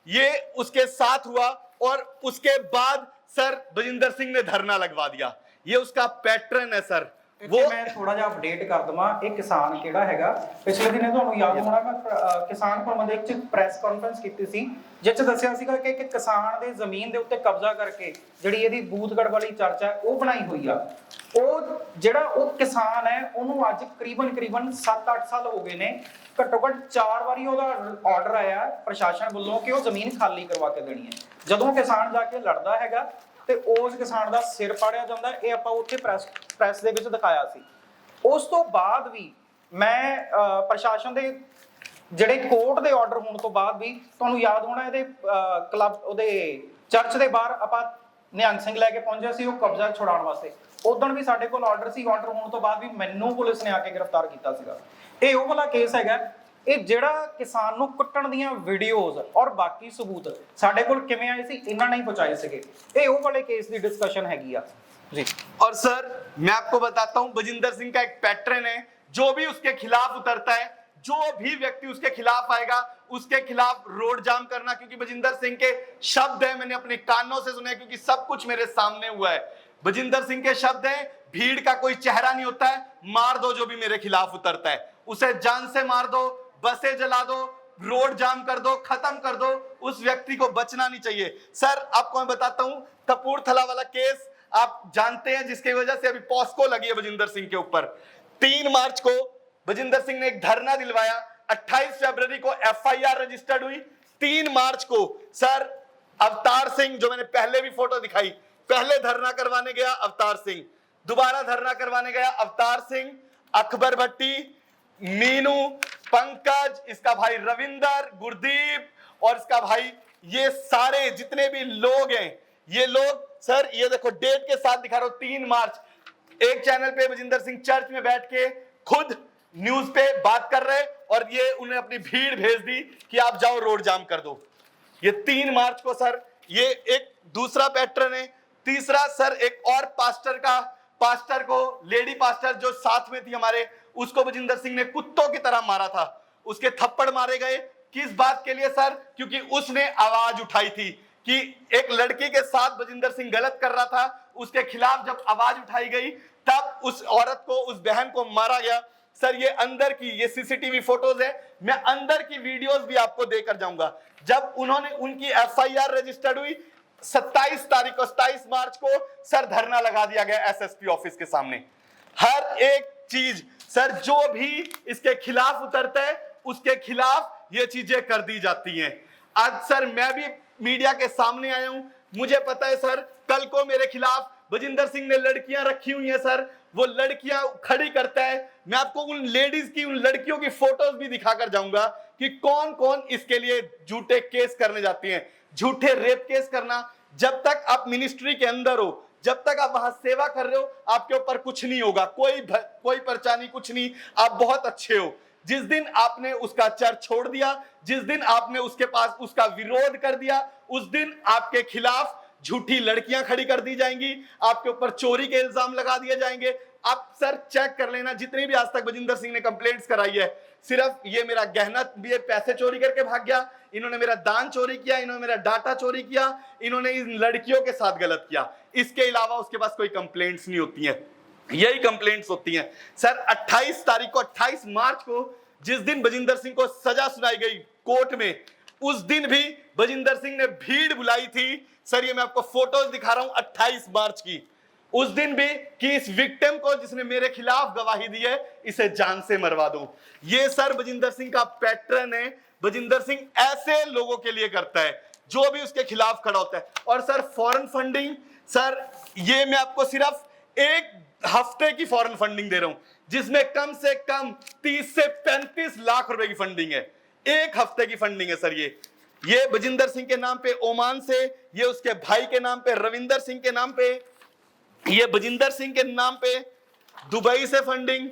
ये उसके साथ हुआ, और उसके बाद सर बजिंदर सिंह ने धरना लगवा दिया। ये उसका पैटर्न है सर। वो मैं थोड़ा ਜਿਹਾ ਅਪਡੇਟ ਕਰ ਦਵਾਂ। ਇਹ ਕਿਸਾਨ ਕਿਹੜਾ ਹੈਗਾ, ਪਿਛਲੇ ਦਿਨੇ ਤੁਹਾਨੂੰ ਯਾਦ ਹੋਣਾ ਮੈਂ ਕਿਸਾਨ ਭਵਨ ਦੇ ਵਿੱਚ ਪ੍ਰੈਸ ਕਾਨਫਰੰਸ ਕੀਤੀ ਸੀ, ਜਿਸ 'ਚ ਦੱਸਿਆ ਸੀਗਾ ਕਿ ਇੱਕ ਕਿਸਾਨ ਦੇ ਜ਼ਮੀਨ ਦੇ ਉੱਤੇ ਕਬਜ਼ਾ ਕਰਕੇ ਜਿਹੜੀ ਇਹਦੀ ਬੂਥਗੜ ਵਾਲੀ ਚਰਚ ਹੈ ਉਹ ਬਣਾਈ ਹੋਈ ਆ। ਉਹ ਜਿਹੜਾ ਉਹ ਕਿਸਾਨ ਹੈ ਉਹਨੂੰ ਅੱਜ ਕਰੀਬਨ 7-8 ਸਾਲ ਹੋ ਗਏ ਨੇ। ਘੱਟੋ ਘੱਟ 4 ਵਾਰੀ ਉਹਦਾ ਆਰਡਰ ਆਇਆ ਪ੍ਰਸ਼ਾਸਨ ਵੱਲੋਂ ਕਿ ਉਹ ਜ਼ਮੀਨ ਖਾਲੀ ਕਰਵਾ ਕੇ ਦੇਣੀ ਹੈ। ਜਦੋਂ ਕਿਸਾਨ ਜਾ ਕੇ ਲੜਦਾ ਹੈਗਾ ਤੇ ਉਸ ਕਿਸਾਨ ਦਾ ਸਿਰ ਪਾੜਿਆ ਜਾਂਦਾ। ਇਹ ਆਪਾਂ ਉੱਥੇ ਪ੍ਰੈਸ ਦੇ ਵਿੱਚ ਦਿਖਾਇਆ ਸੀ। ਉਸ ਤੋਂ ਬਾਅਦ ਵੀ ਮੈਂ ਪ੍ਰਸ਼ਾਸਨ ਦੇ ਜਿਹੜੇ ਕੋਰਟ ਦੇ ਆਰਡਰ ਹੋਣ ਤੋਂ ਬਾਅਦ ਵੀ ਤੁਹਾਨੂੰ ਯਾਦ ਹੋਣਾ ਇਹਦੇ ਕਲੱਬ ਉਹਦੇ ਚਰਚ ਦੇ ਬਾਹਰ ਆਪਾਂ ਨਿਹੰਗ ਸਿੰਘ ਲੈ ਕੇ ਪਹੁੰਚੇ ਸੀ ਉਹ ਕਬਜ਼ਾ ਛੁਡਾਉਣ ਵਾਸਤੇ। ਉਦੋਂ ਵੀ ਸਾਡੇ ਕੋਲ ਆਰਡਰ ਸੀ, ਆਰਡਰ ਹੋਣ ਤੋਂ ਬਾਅਦ ਵੀ ਮੈਨੂੰ ਪੁਲਿਸ ਨੇ ਆ ਕੇ ਗ੍ਰਿਫਤਾਰ ਕੀਤਾ ਸੀਗਾ। ਇਹ ਉਹ ਵਾਲਾ ਕੇਸ ਹੈਗਾ। ਇਹ ਜਿਹੜਾ ਕਿਸਾਨ ਨੂੰ ਕੁੱਟਣ ਦੀਆਂ ਵੀਡੀਓਜ਼ ਔਰ ਬਾਕੀ ਸਬੂਤ ਸਾਡੇ ਕੋਲ ਕਿਵੇਂ ਆਏ ਸੀ, ਇਹਨਾਂ ਨਹੀਂ ਪਹੁੰਚਾਏ ਸੀਗੇ। ਇਹ ਉਹ ਵਾਲੇ ਕੇਸ ਦੀ डिस्कशन हैगी आ जी। और सर मैं आपको बताता हूं, बजिंदर सिंह का एक पैटर्न है, जो भी उसके खिलाफ उतरता है, जो भी व्यक्ति उसके खिलाफ आएगा उसके खिलाफ रोड जाम करना। क्योंकि बजिंदर सिंह के शब्द है, मैंने अपने कानों से सुने क्योंकि सब कुछ मेरे सामने हुआ है। बजिंदर सिंह के शब्द हैं, भीड़ का कोई चेहरा नहीं होता है, मार दो जो भी मेरे खिलाफ उतरता है, उसे जान से मार दो, बसें जला दो, रोड जाम कर दो, खत्म कर दो, उस व्यक्ति को बचना नहीं चाहिए। सर आपको मैं बताता हूं, कपूरथला वाला केस आप जानते हैं, जिसकी वजह से अभी पॉस्को लगी है बजिंदर सिंह के ऊपर। 3 मार्च को बजिंदर सिंह ने एक धरना दिलवाया, 28 फरवरी को एफआईआर रजिस्टर्ड हुई, 3 मार्च को सर अवतार सिंह, जो मैंने पहले भी फोटो दिखाई, पहले धरना करवाने गया अवतार सिंह, दोबारा धरना करवाने गया अवतार सिंह, अकबर भट्टी, मीनू, पंकज, इसका भाई रविंदर, गुरदीप और इसका भाई, ये सारे जितने भी लोग हैं, ये लोग सर ये देखो डेट के साथ दिखा रहा हूं, 3 मार्च एक चैनल पे बजिंदर सिंह चर्च में बैठ के खुद न्यूज पे बात कर रहे, और ये उन्हें अपनी भीड़ भेज दी कि आप जाओ रोड जाम कर दो। ये 3 मार्च को सर ये एक दूसरा पैटर्न है। तीसरा सर एक और पास्टर को लेडी पास्टर जो साथ में थी हमारे, उसको बजिंदर सिंह ने कुत्तों की तरह मारा था, उसके थप्पड़ मारे गए। किस बात के लिए सर? क्योंकि उसने आवाज उठाई थी कि एक लड़की के साथ बजिंदर सिंह गलत कर रहा था, उसके खिलाफ जब आवाज उठाई गई तब उस औरत को, उस बहन को मारा गया। सर ये अंदर की ये सीसीटीवी फोटोज है, मैं अंदर की वीडियोस भी आपको देकर जाऊंगा। जब उन्होंने उनकी एफआईआर रजिस्टर्ड हुई 27 तारीख को, 27 मार्च को सर धरना लगा दिया गया एसएसपी ऑफिस के सामने। हर एक चीज सर जो भी इसके खिलाफ उतरता है उसके खिलाफ ये चीजें कर दी जाती हैं। आज सर मैं भी मीडिया के सामने आया हूं, मुझे पता है सर कल को मेरे खिलाफ बजिंदर सिंह ने लड़कियां रखी हुई हैं सर, वो लड़कियां खड़ी करता है। मैं आपको उन लेडीज की, उन लड़कियों की फोटोज भी दिखाकर जाऊंगा कि कौन कौन इसके लिए झूठे केस करने जाती हैं। झूठे रेप केस करना, जब तक आप मिनिस्ट्री के अंदर हो, जब तक आप वहां सेवा कर रहे हो, आपके ऊपर कुछ नहीं होगा, कोई पर्चा नहीं, कुछ नहीं, आप बहुत अच्छे हो। जिस दिन आपने उसका चर्च छोड़ दिया, जिस दिन आपने उसके पास उसका विरोध कर दिया, उस दिन आपके खिलाफ झूठी लड़कियां खड़ी कर दी जाएंगी, आपके ऊपर चोरी के इल्जाम लगा दिए जाएंगे। आप सर चेक कर लेना, जितनी भी आज तक बजिंदर सिंह ने कंप्लेंट्स कराई है, सिर्फ ये मेरा गहना, ये पैसे चोरी करके भाग गया, इन्होंने मेरा दान चोरी किया, इन्होंने मेरा डाटा चोरी किया, इन्होंने इन लड़कियों के साथ गलत किया, इसके अलावा उसके पास कोई कंप्लेंट्स नहीं होती हैं। यही कंप्लेंट्स होती हैं सर। 28 तारीख को, 28 मार्च को, जिस दिन बजिंदर सिंह को सजा सुनाई गई कोर्ट में, उस दिन भी बजिंदर सिंह ने भीड़ बुलाई थी सर। ये मैं आपको फोटोज दिखा रहा हूं 28 मार्च की, उस दिन भी, कि इस विक्टिम को जिसने मेरे खिलाफ गवाही दी है, इसे जान से मरवा दूं। ये सर बजिंदर सिंह का पैटर्न है। बजिंदर सिंह ऐसे लोगों के लिए करता है जो भी उसके खिलाफ खड़ा होता है। और सर फॉरेन फंडिंग, सर ये मैं आपको सिर्फ एक हफ्ते की फॉरेन फंडिंग दे रहा हूं, जिसमें कम से कम 30 से 35 लाख रुपए की फंडिंग है। एक हफ्ते की फंडिंग है सर। ये बजिंदर सिंह के नाम पे ओमान से, ये उसके भाई के नाम पे रविंदर सिंह के नाम पे, ये बजिंदर सिंह के नाम पे दुबई से फंडिंग,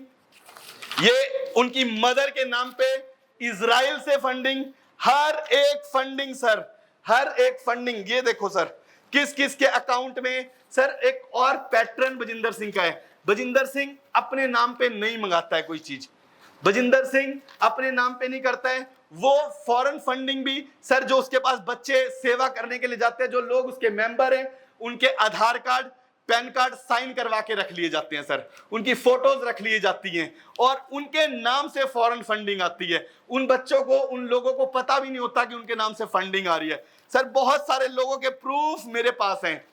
ये उनकी मदर के नाम पे इजराइल से फंडिंग। हर एक फंडिंग सर, हर एक फंडिंग। ये देखो सर किस किस के अकाउंट में। सर एक और पैटर्न बजिंदर सिंह का है, बजिंदर सिंह अपने नाम पे नहीं मंगाता है कोई चीज, बजिंदर सिंह अपने नाम पे नहीं करता है। वो फॉरेन फंडिंग भी सर, जो उसके पास बच्चे सेवा करने के लिए जाते हैं, जो लोग उसके मेंबर हैं, उनके आधार कार्ड, पैन कार्ड साइन करवा के रख लिए जाते हैं सर, उनकी फोटोज रख लिए जाती हैं और उनके नाम से फॉरेन फंडिंग आती है। उन बच्चों को, उन लोगों को पता भी नहीं होता कि उनके नाम से फंडिंग आ रही है सर। बहुत सारे लोगों के प्रूफ मेरे पास हैं,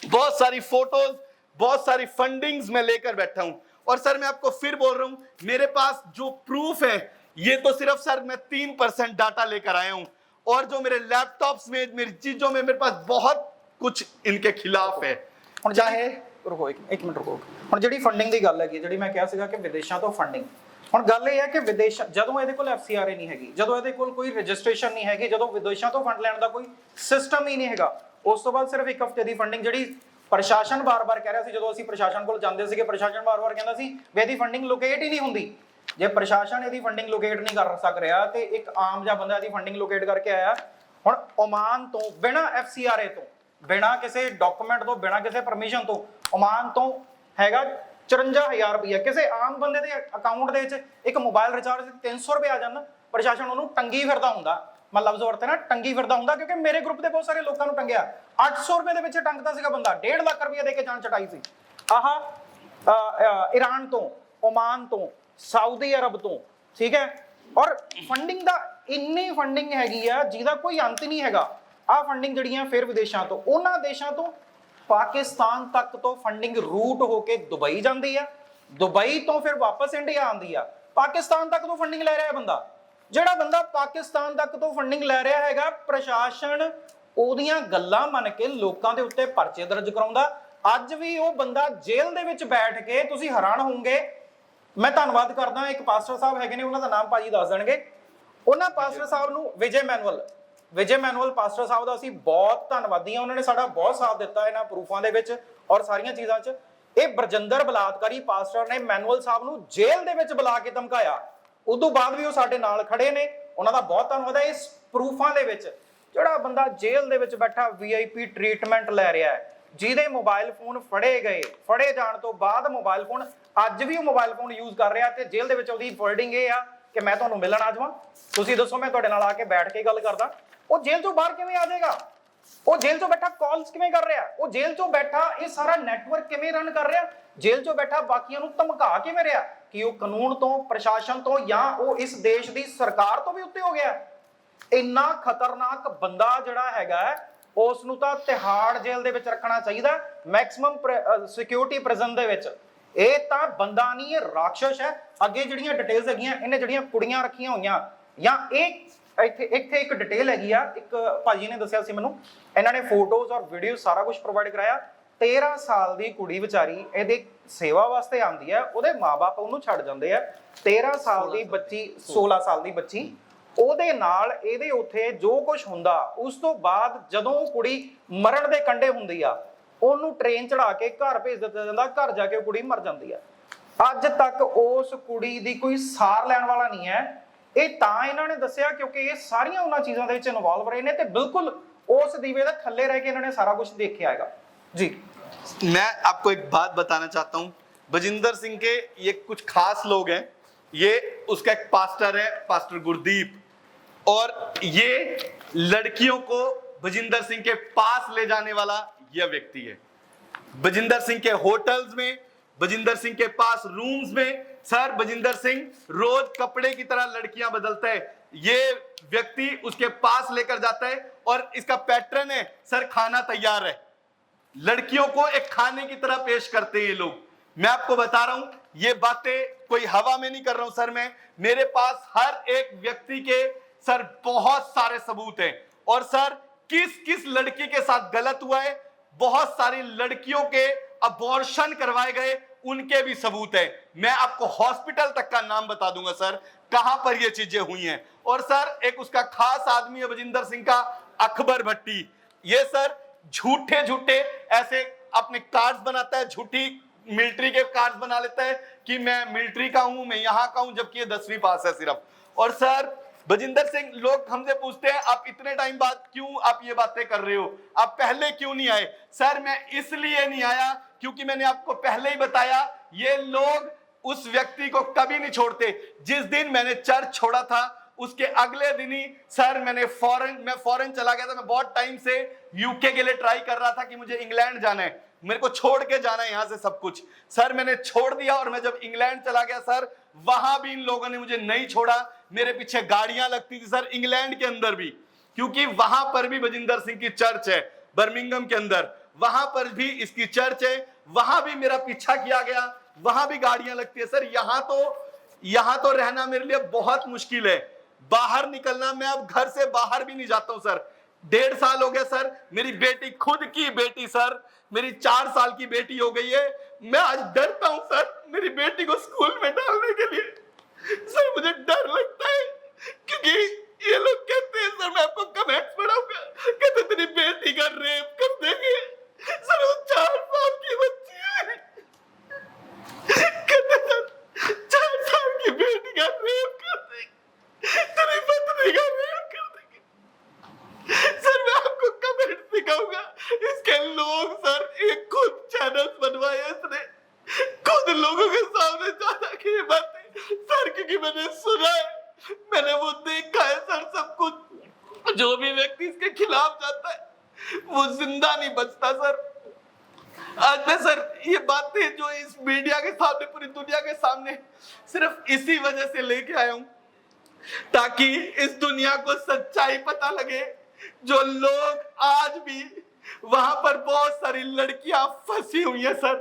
बहुत सारी फोटोज, बहुत सारी फंडिंग्स मैं लेकर बैठा हूं। और सर मैं आपको फिर बोल रहा हूं, मेरे पास जो प्रूफ है, ये तो सिर्फ सर मैं 3% डाटा लेकर आया हूं, और जो मेरे लैपटॉप्स में, मेरी चीजों में, मेरे पास बहुत कुछ इनके खिलाफ है। ਹੁਣ ਚਾਹੇ ਰੁਕੋ ਇੱਕ ਮਿੰਟ ਰੁਕੋ। ਹੁਣ ਜਿਹੜੀ ਫੰਡਿੰਗ ਦੀ ਗੱਲ ਹੈਗੀ, ਜਿਹੜੀ ਮੈਂ ਕਿਹਾ ਸੀਗਾ ਕਿ ਵਿਦੇਸ਼ਾਂ ਤੋਂ ਫੰਡਿੰਗ, ਹੁਣ ਗੱਲ ਇਹ ਹੈ ਕਿ ਵਿਦੇਸ਼, ਜਦੋਂ ਇਹਦੇ ਕੋਲ FCRA ਨਹੀਂ ਹੈਗੀ, ਜਦੋਂ ਇਹਦੇ ਕੋਲ ਕੋਈ ਰਜਿਸਟ੍ਰੇਸ਼ਨ ਨਹੀਂ ਹੈਗੀ, ਜਦੋਂ ਵਿਦੇਸ਼ਾਂ ਤੋਂ ਫੰਡ ਲੈਣ ਦਾ ਕੋਈ ਸਿਸਟਮ ਹੀ ਨਹੀਂ ਹੈਗਾ, ਉਸ ਤੋਂ ਬਾਅਦ ਸਿਰਫ ਇੱਕ ਹਫ਼ਤੇ ਦੀ ਫੰਡਿੰਗ, ਜਿਹੜੀ ਪ੍ਰਸ਼ਾਸਨ ਬਾਰ-ਬਾਰ ਕਹਿ ਰਿਹਾ ਸੀ, ਜਦੋਂ ਅਸੀਂ ਪ੍ਰਸ਼ਾਸਨ ਕੋਲ ਜਾਂਦੇ ਸੀਗੇ, ਪ੍ਰਸ਼ਾਸਨ ਬਾਰ-ਬਾਰ ਕਹਿੰਦਾ ਸੀ ਵੀ ਇਹਦੀ ਫੰਡਿੰਗ ਲੋਕੇਟ ਹੀ ਨਹੀਂ ਹੁੰਦੀ। ਜੇ ਪ੍ਰਸ਼ਾਸਨ ਇਹਦੀ ਫੰਡਿੰਗ ਲੋਕੇਟ ਨਹੀਂ ਕਰ ਸਕ ਰਿਹਾ ਤੇ ਇੱਕ ਆਮ ਜਿਹਾ ਬੰਦਾ ਇਹਦੀ ਫੰਡਿੰਗ ਲੋਕੇਟ ਕਰਕੇ ਆਇਆ। ਹੁਣ ਓਮਾਨ ਤੋਂ ਬਿਨਾਂ FCRA ਤੋਂ, ਬਿਨਾਂ ਕਿਸੇ ਡਾਕੂਮੈਂਟ ਤੋਂ, ਬਿਨਾਂ ਕਿਸੇ ਪਰਮਿਸ਼ਨ ਤੋਂ, ਓਮਾਨ ਤੋਂ ਹੈਗਾ 54000 ਰੁਪਇਆ। ਕਿਸੇ ਆਮ ਬੰਦੇ ਦੇ ਅਕਾਊਂਟ ਦੇ ਵਿੱਚ ਇੱਕ ਮੋਬਾਈਲ ਰਿਚਾਰਜ 300 ਰੁਪਏ ਆ ਜਾਂਦਾ, ਪ੍ਰਸ਼ਾਸਨ ਉਹਨੂੰ ਟੰਗੀ ਫਿਰਦਾ ਹੁੰਦਾ। ਮੈਂ ਲਫ਼ਜ਼ ਵਰਤੇ ਨਾ, ਟੰਗੀ ਫਿਰਦਾ ਹੁੰਦਾ, ਕਿਉਂਕਿ ਮੇਰੇ ਗਰੁੱਪ ਦੇ ਬਹੁਤ ਸਾਰੇ ਲੋਕਾਂ ਨੂੰ ਟੰਗਿਆ। 800 ਰੁਪਏ ਦੇ ਵਿੱਚ ਟੰਗਦਾ ਸੀਗਾ ਬੰਦਾ, 1.5 ਲੱਖ ਰੁਪਏ ਦੇ ਕੇ ਜਾਨ ਚਟਾਈ ਸੀ। ईरान तो, ओमान तो, सऊदी अरब तो, ठीक है। और फंडिंग दा इन्नी फंडिंग हैगी आ जिहदा कोई अंत नहीं हैगा। आ फंडिंग जिहड़ियां फिर विदेशां तो, उन्हां देशां तो पाकिस्तान तक तो फंडिंग रूट होके दुबई जाती है, दुबई तो फिर वापस इंडिया आती है। पाकिस्तान तक तो फंडिंग लै रहा है बंदा, जिहड़ा बंदा पाकिस्तान तक तो फंडिंग लै रहा हैगा, प्रशासन ओहदियां गल्लां मन के लोकां दे उत्ते परचे दर्ज कराउंदा। ਅੱਜ ਵੀ ਉਹ ਬੰਦਾ ਜੇਲ੍ਹ ਦੇ ਵਿੱਚ ਬੈਠ ਕੇ, ਤੁਸੀਂ ਹੈਰਾਨ ਹੋਵੋਗੇ। ਮੈਂ ਧੰਨਵਾਦ ਕਰਦਾ, ਇੱਕ ਪਾਸਟਰ ਸਾਹਿਬ ਹੈਗੇ ਨੇ, ਉਹਨਾਂ ਦਾ ਨਾਮ ਭਾਜੀ ਦੱਸ ਦੇਣਗੇ। ਉਹਨਾਂ ਪਾਸਟਰ ਸਾਹਿਬ ਨੂੰ, ਵਿਜੇ ਮੈਨੂਅਲ ਪਾਸਟਰ ਸਾਹਿਬ ਦਾ ਅਸੀਂ ਬਹੁਤ ਧੰਨਵਾਦੀ ਹਾਂ। ਉਹਨਾਂ ਨੇ ਸਾਡਾ ਬਹੁਤ ਸਾਥ ਦਿੱਤਾ ਇਹਨਾਂ ਪ੍ਰੂਫਾਂ ਦੇ ਵਿੱਚ ਔਰ ਸਾਰੀਆਂ ਚੀਜ਼ਾਂ 'ਚ। ਇਹ ਬਰਜਿੰਦਰ ਬਲਾਤਕਾਰੀ ਪਾਸਟਰ ਨੇ ਮੈਨੂਅਲ ਸਾਹਿਬ ਨੂੰ ਜੇਲ੍ਹ ਦੇ ਵਿੱਚ ਬੁਲਾ ਕੇ ਧਮਕਾਇਆ। ਉਦੋਂ ਬਾਅਦ ਵੀ ਉਹ ਸਾਡੇ ਨਾਲ ਖੜੇ ਨੇ, ਉਹਨਾਂ ਦਾ ਬਹੁਤ ਧੰਨਵਾਦ ਹੈ। ਇਸ ਪ੍ਰੂਫਾਂ ਦੇ ਵਿੱਚ ਜਿਹੜਾ ਬੰਦਾ ਜੇਲ੍ਹ ਦੇ ਵਿੱਚ ਬੈਠਾ VIP ਟ੍ਰੀਟਮੈਂਟ ਲੈ ਰਿਹਾ ਹੈ, ਜਿਹਦੇ ਮੋਬਾਈਲ ਫੋਨ ਫੜੇ ਗਏ, ਫੜੇ ਜਾਣ ਤੋਂ ਬਾਅਦ ਮੋਬਾਈਲ ਫੋਨ, ਅੱਜ ਵੀ ਉਹ ਮੋਬਾਈਲ ਫੋਨ ਯੂਜ਼ ਕਰ ਰਿਹਾ ਤੇ ਜੇਲ੍ਹ ਦੇ ਵਿੱਚ ਉਹਦੀ ਵਰਡਿੰਗ ਇਹ ਆ ਕਿ ਮੈਂ ਤੁਹਾਨੂੰ ਮਿਲਣ ਆ ਜਾਵਾਂ, ਤੁਸੀਂ ਦੱਸੋ, ਮੈਂ ਤੁਹਾਡੇ ਨਾਲ ਆ ਕੇ ਬੈਠ ਕੇ ਗੱਲ ਕਰਦਾ। ਉਹ ਜੇਲ੍ਹ ਤੋਂ ਬਾਹਰ ਕਿਵੇਂ ਆ ਜਾਏਗਾ? ਉਹ ਜੇਲ੍ਹ ਤੋਂ ਬੈਠਾ ਕਾਲਸ ਕਿਵੇਂ ਕਰ ਰਿਹਾ? ਉਹ ਜੇਲ੍ਹ ਤੋਂ ਬੈਠਾ ਇਹ ਸਾਰਾ ਨੈਟਵਰਕ ਕਿਵੇਂ ਰਨ ਕਰ ਰਿਹਾ? ਜੇਲ੍ਹ ਤੋਂ ਬੈਠਾ ਬਾਕੀਆਂ ਨੂੰ ਧਮਕਾ ਕਿਵੇਂ ਰਿਹਾ? ਕਿ ਉਹ ਕਾਨੂੰਨ ਤੋਂ, ਪ੍ਰਸ਼ਾਸਨ ਤੋਂ, ਜਾਂ ਉਹ ਇਸ ਦੇਸ਼ ਦੀ ਸਰਕਾਰ ਤੋਂ ਵੀ ਉੱਤੇ ਹੋ ਗਿਆ? ਇੰਨਾ ਖਤਰਨਾਕ ਬੰਦਾ ਜਿਹੜਾ ਹੈਗਾ, ਉਸ ਨੂੰ ਤਾਂ ਤਿਹਾੜ ਜੇਲ੍ਹ ਦੇ ਵਿੱਚ ਰੱਖਣਾ ਚਾਹੀਦਾ, ਮੈਕਸਿਮਮ ਸਿਕਿਉਰਿਟੀ ਪ੍ਰਿਜ਼ਨ ਦੇ ਵਿੱਚ। ਇਹ ਤਾਂ ਬੰਦਾ ਨਹੀਂ, ਇਹ ਰਾਖਸ਼ ਹੈ। ਅੱਗੇ ਜਿਹੜੀਆਂ ਡਿਟੇਲਸ ਹੈਗੀਆਂ, ਇਹਨੇ ਜਿਹੜੀਆਂ ਕੁੜੀਆਂ ਰੱਖੀਆਂ ਹੋਈਆਂ, ਜਾਂ ਇਹ ਇੱਥੇ ਇੱਕ ਡਿਟੇਲ ਹੈਗੀ ਆ, ਇੱਕ ਭਾਜੀ ਨੇ ਦੱਸਿਆ ਸੀ ਮੈਨੂੰ, ਇਹਨਾਂ ਨੇ ਫੋਟੋਜ਼ ਔਰ ਵੀਡੀਓ ਸਾਰਾ ਕੁਝ ਪ੍ਰੋਵਾਈਡ ਕਰਾਇਆ। 13 ਸਾਲ ਦੀ ਕੁੜੀ ਵਿਚਾਰੀ ਇਹਦੇ ਸੇਵਾ ਵਾਸਤੇ ਆਉਂਦੀ ਹੈ, ਉਹਦੇ ਮਾਪੇ ਉਹਨੂੰ ਛੱਡ ਜਾਂਦੇ ਆ। 13 ਸਾਲ ਦੀ ਬੱਚੀ, 16 ਸਾਲ ਦੀ ਬੱਚੀ, ਉਹਦੇ ਨਾਲ ਇਹਦੇ ਉੱਥੇ ਜੋ ਕੁਝ ਹੁੰਦਾ, ਉਸ ਤੋਂ ਬਾਅਦ ਜਦੋਂ ਉਹ ਕੁੜੀ ਮਰਨ ਦੇ ਕੰਢੇ ਹੁੰਦੀ ਆ, ਉਹਨੂੰ ਟ੍ਰੇਨ ਚੜਾ ਕੇ ਘਰ ਭੇਜ ਦਿੱਤਾ ਜਾਂਦਾ। ਘਰ ਜਾ ਕੇ ਉਹ ਕੁੜੀ ਮਰ ਜਾਂਦੀ ਆ। ਅੱਜ ਤੱਕ ਉਸ ਕੁੜੀ ਦੀ ਕੋਈ ਸਾਰ ਲੈਣ ਵਾਲਾ ਨਹੀਂ ਹੈ। ਇਹ ਤਾਂ ਇਹਨਾਂ ਨੇ ਦੱਸਿਆ ਕਿਉਂਕਿ ਇਹ ਸਾਰੀਆਂ ਉਹਨਾਂ ਚੀਜ਼ਾਂ ਦੇ ਵਿੱਚ ਇਨਵੋਲਵ ਰਹੇ ਨੇ ਤੇ ਬਿਲਕੁਲ ਉਸ ਦੀਵੇ ਦੇ ਥੱਲੇ ਰਹਿ ਕੇ ਇਹਨਾਂ ਨੇ ਸਾਰਾ ਕੁਝ ਦੇਖਿਆ ਹੈਗਾ ਜੀ। मैं आपको एक बात बताना चाहता हूं, बजिंदर सिंह के ये कुछ खास लोग हैं। ये उसका एक पास्टर है, पास्टर गुरदीप, और ये लड़कियों को बजिंदर सिंह के पास ले जाने वाला यह व्यक्ति है। बजिंदर सिंह के होटल्स में, बजिंदर सिंह के पास रूम्स में सर बजिंदर सिंह रोज कपड़े की तरह लड़कियां बदलता है। ये व्यक्ति उसके पास लेकर जाता है और इसका पैटर्न है सर खाना तैयार है, लड़कियों को एक खाने की तरह पेश करते हैं ये लोग। मैं आपको बता रहा हूं ये बातें कोई हवा में नहीं कर रहा हूं सर, मैं मेरे पास हर एक व्यक्ति के सर बहुत सारे सबूत हैं। और सर किस किस लड़की के साथ गलत हुआ है, बहुत सारी लड़कियों के अबॉर्शन करवाए गए, उनके भी सबूत है। मैं आपको हॉस्पिटल तक का नाम बता दूंगा सर कहां पर ये चीजें हुई हैं। और सर एक उसका खास आदमी है बजिंदर सिंह का, अकबर भट्टी। ये सर झूठे झूठे ऐसे अपने कार्ड्स बनाता है, झूठी मिलिट्री के कार्ड्स बना लेता है कि मैं मिलिट्री का हूं, मैं यहां का हूं, जबकि ये 10वीं पास है सिर्फ। और सर बजिंदर सिंह, लोग हमसे पूछते हैं आप इतने टाइम बाद क्यों आप ये बातें कर रहे हो, आप पहले क्यों नहीं आए? सर मैं इसलिए नहीं आया क्योंकि मैंने आपको पहले ही बताया ये लोग उस व्यक्ति को कभी नहीं छोड़ते। जिस दिन मैंने चर्च छोड़ा था उसके अगले दिन ही सर मैं फॉरेन चला गया था। मैं बहुत टाइम से यूके के लिए ट्राई कर रहा था कि मुझे इंग्लैंड जाना है, मेरे को छोड़ के जाना है यहां से सब कुछ। सर मैंने छोड़ दिया और मैं जब इंग्लैंड चला गया सर वहां भी इन लोगों ने मुझे नहीं छोड़ा। मेरे पीछे गाड़ियां लगती थी सर इंग्लैंड के अंदर भी, क्योंकि वहां पर भी बजिंदर सिंह की चर्च है बर्मिंघम के अंदर, वहां पर भी इसकी चर्च है, वहां भी मेरा पीछा किया गया, वहां भी गाड़ियां लगती है सर। यहां तो रहना मेरे लिए बहुत मुश्किल है, बाहर निकलना, मैं अब घर से बाहर भी नहीं जाता हूं सर। 1.5 साल हो गया सर। मेरी बेटी, खुद की बेटी सर, मेरी 4 साल की बेटी हो गई है, मैं आज डरता हूं सर मेरी बेटी को स्कूल में डालने के लिए। सर मुझे डर लगता है क्योंकि ये लोग कहते हैं सर, मैं आपको कमेंट्स पढ़ाऊंगा, कहते तेरी बेटी का रेप कर देंगे। सर वो 4 साल की बच्ची है, कहते सर 4 साल की बेटी का रेप कर देंगे, तेरी पत्नी का रेप कर देंगे। सर मैं आपको कमेंट दिखाऊंगा, इसके लोग सर एक खुद चैनल बनवाए इसने, खुद लोगों के सामने जाता कि ये बातें सर, क्योंकि मैंने सुना है, मैंने वो देखा है सर सब कुछ। जो भी व्यक्ति इसके खिलाफ जाता है वो जिंदा नहीं बचता सर। आज मैं सर ये बातें जो इस मीडिया के सामने, पूरी दुनिया के सामने, सिर्फ इसी वजह से लेके आया हूं ताकि इस दुनिया को सच्चाई पता लगे। जो लोग आज भी वहां पर बहुत सारी लड़कियां फंसी हुई हैं सर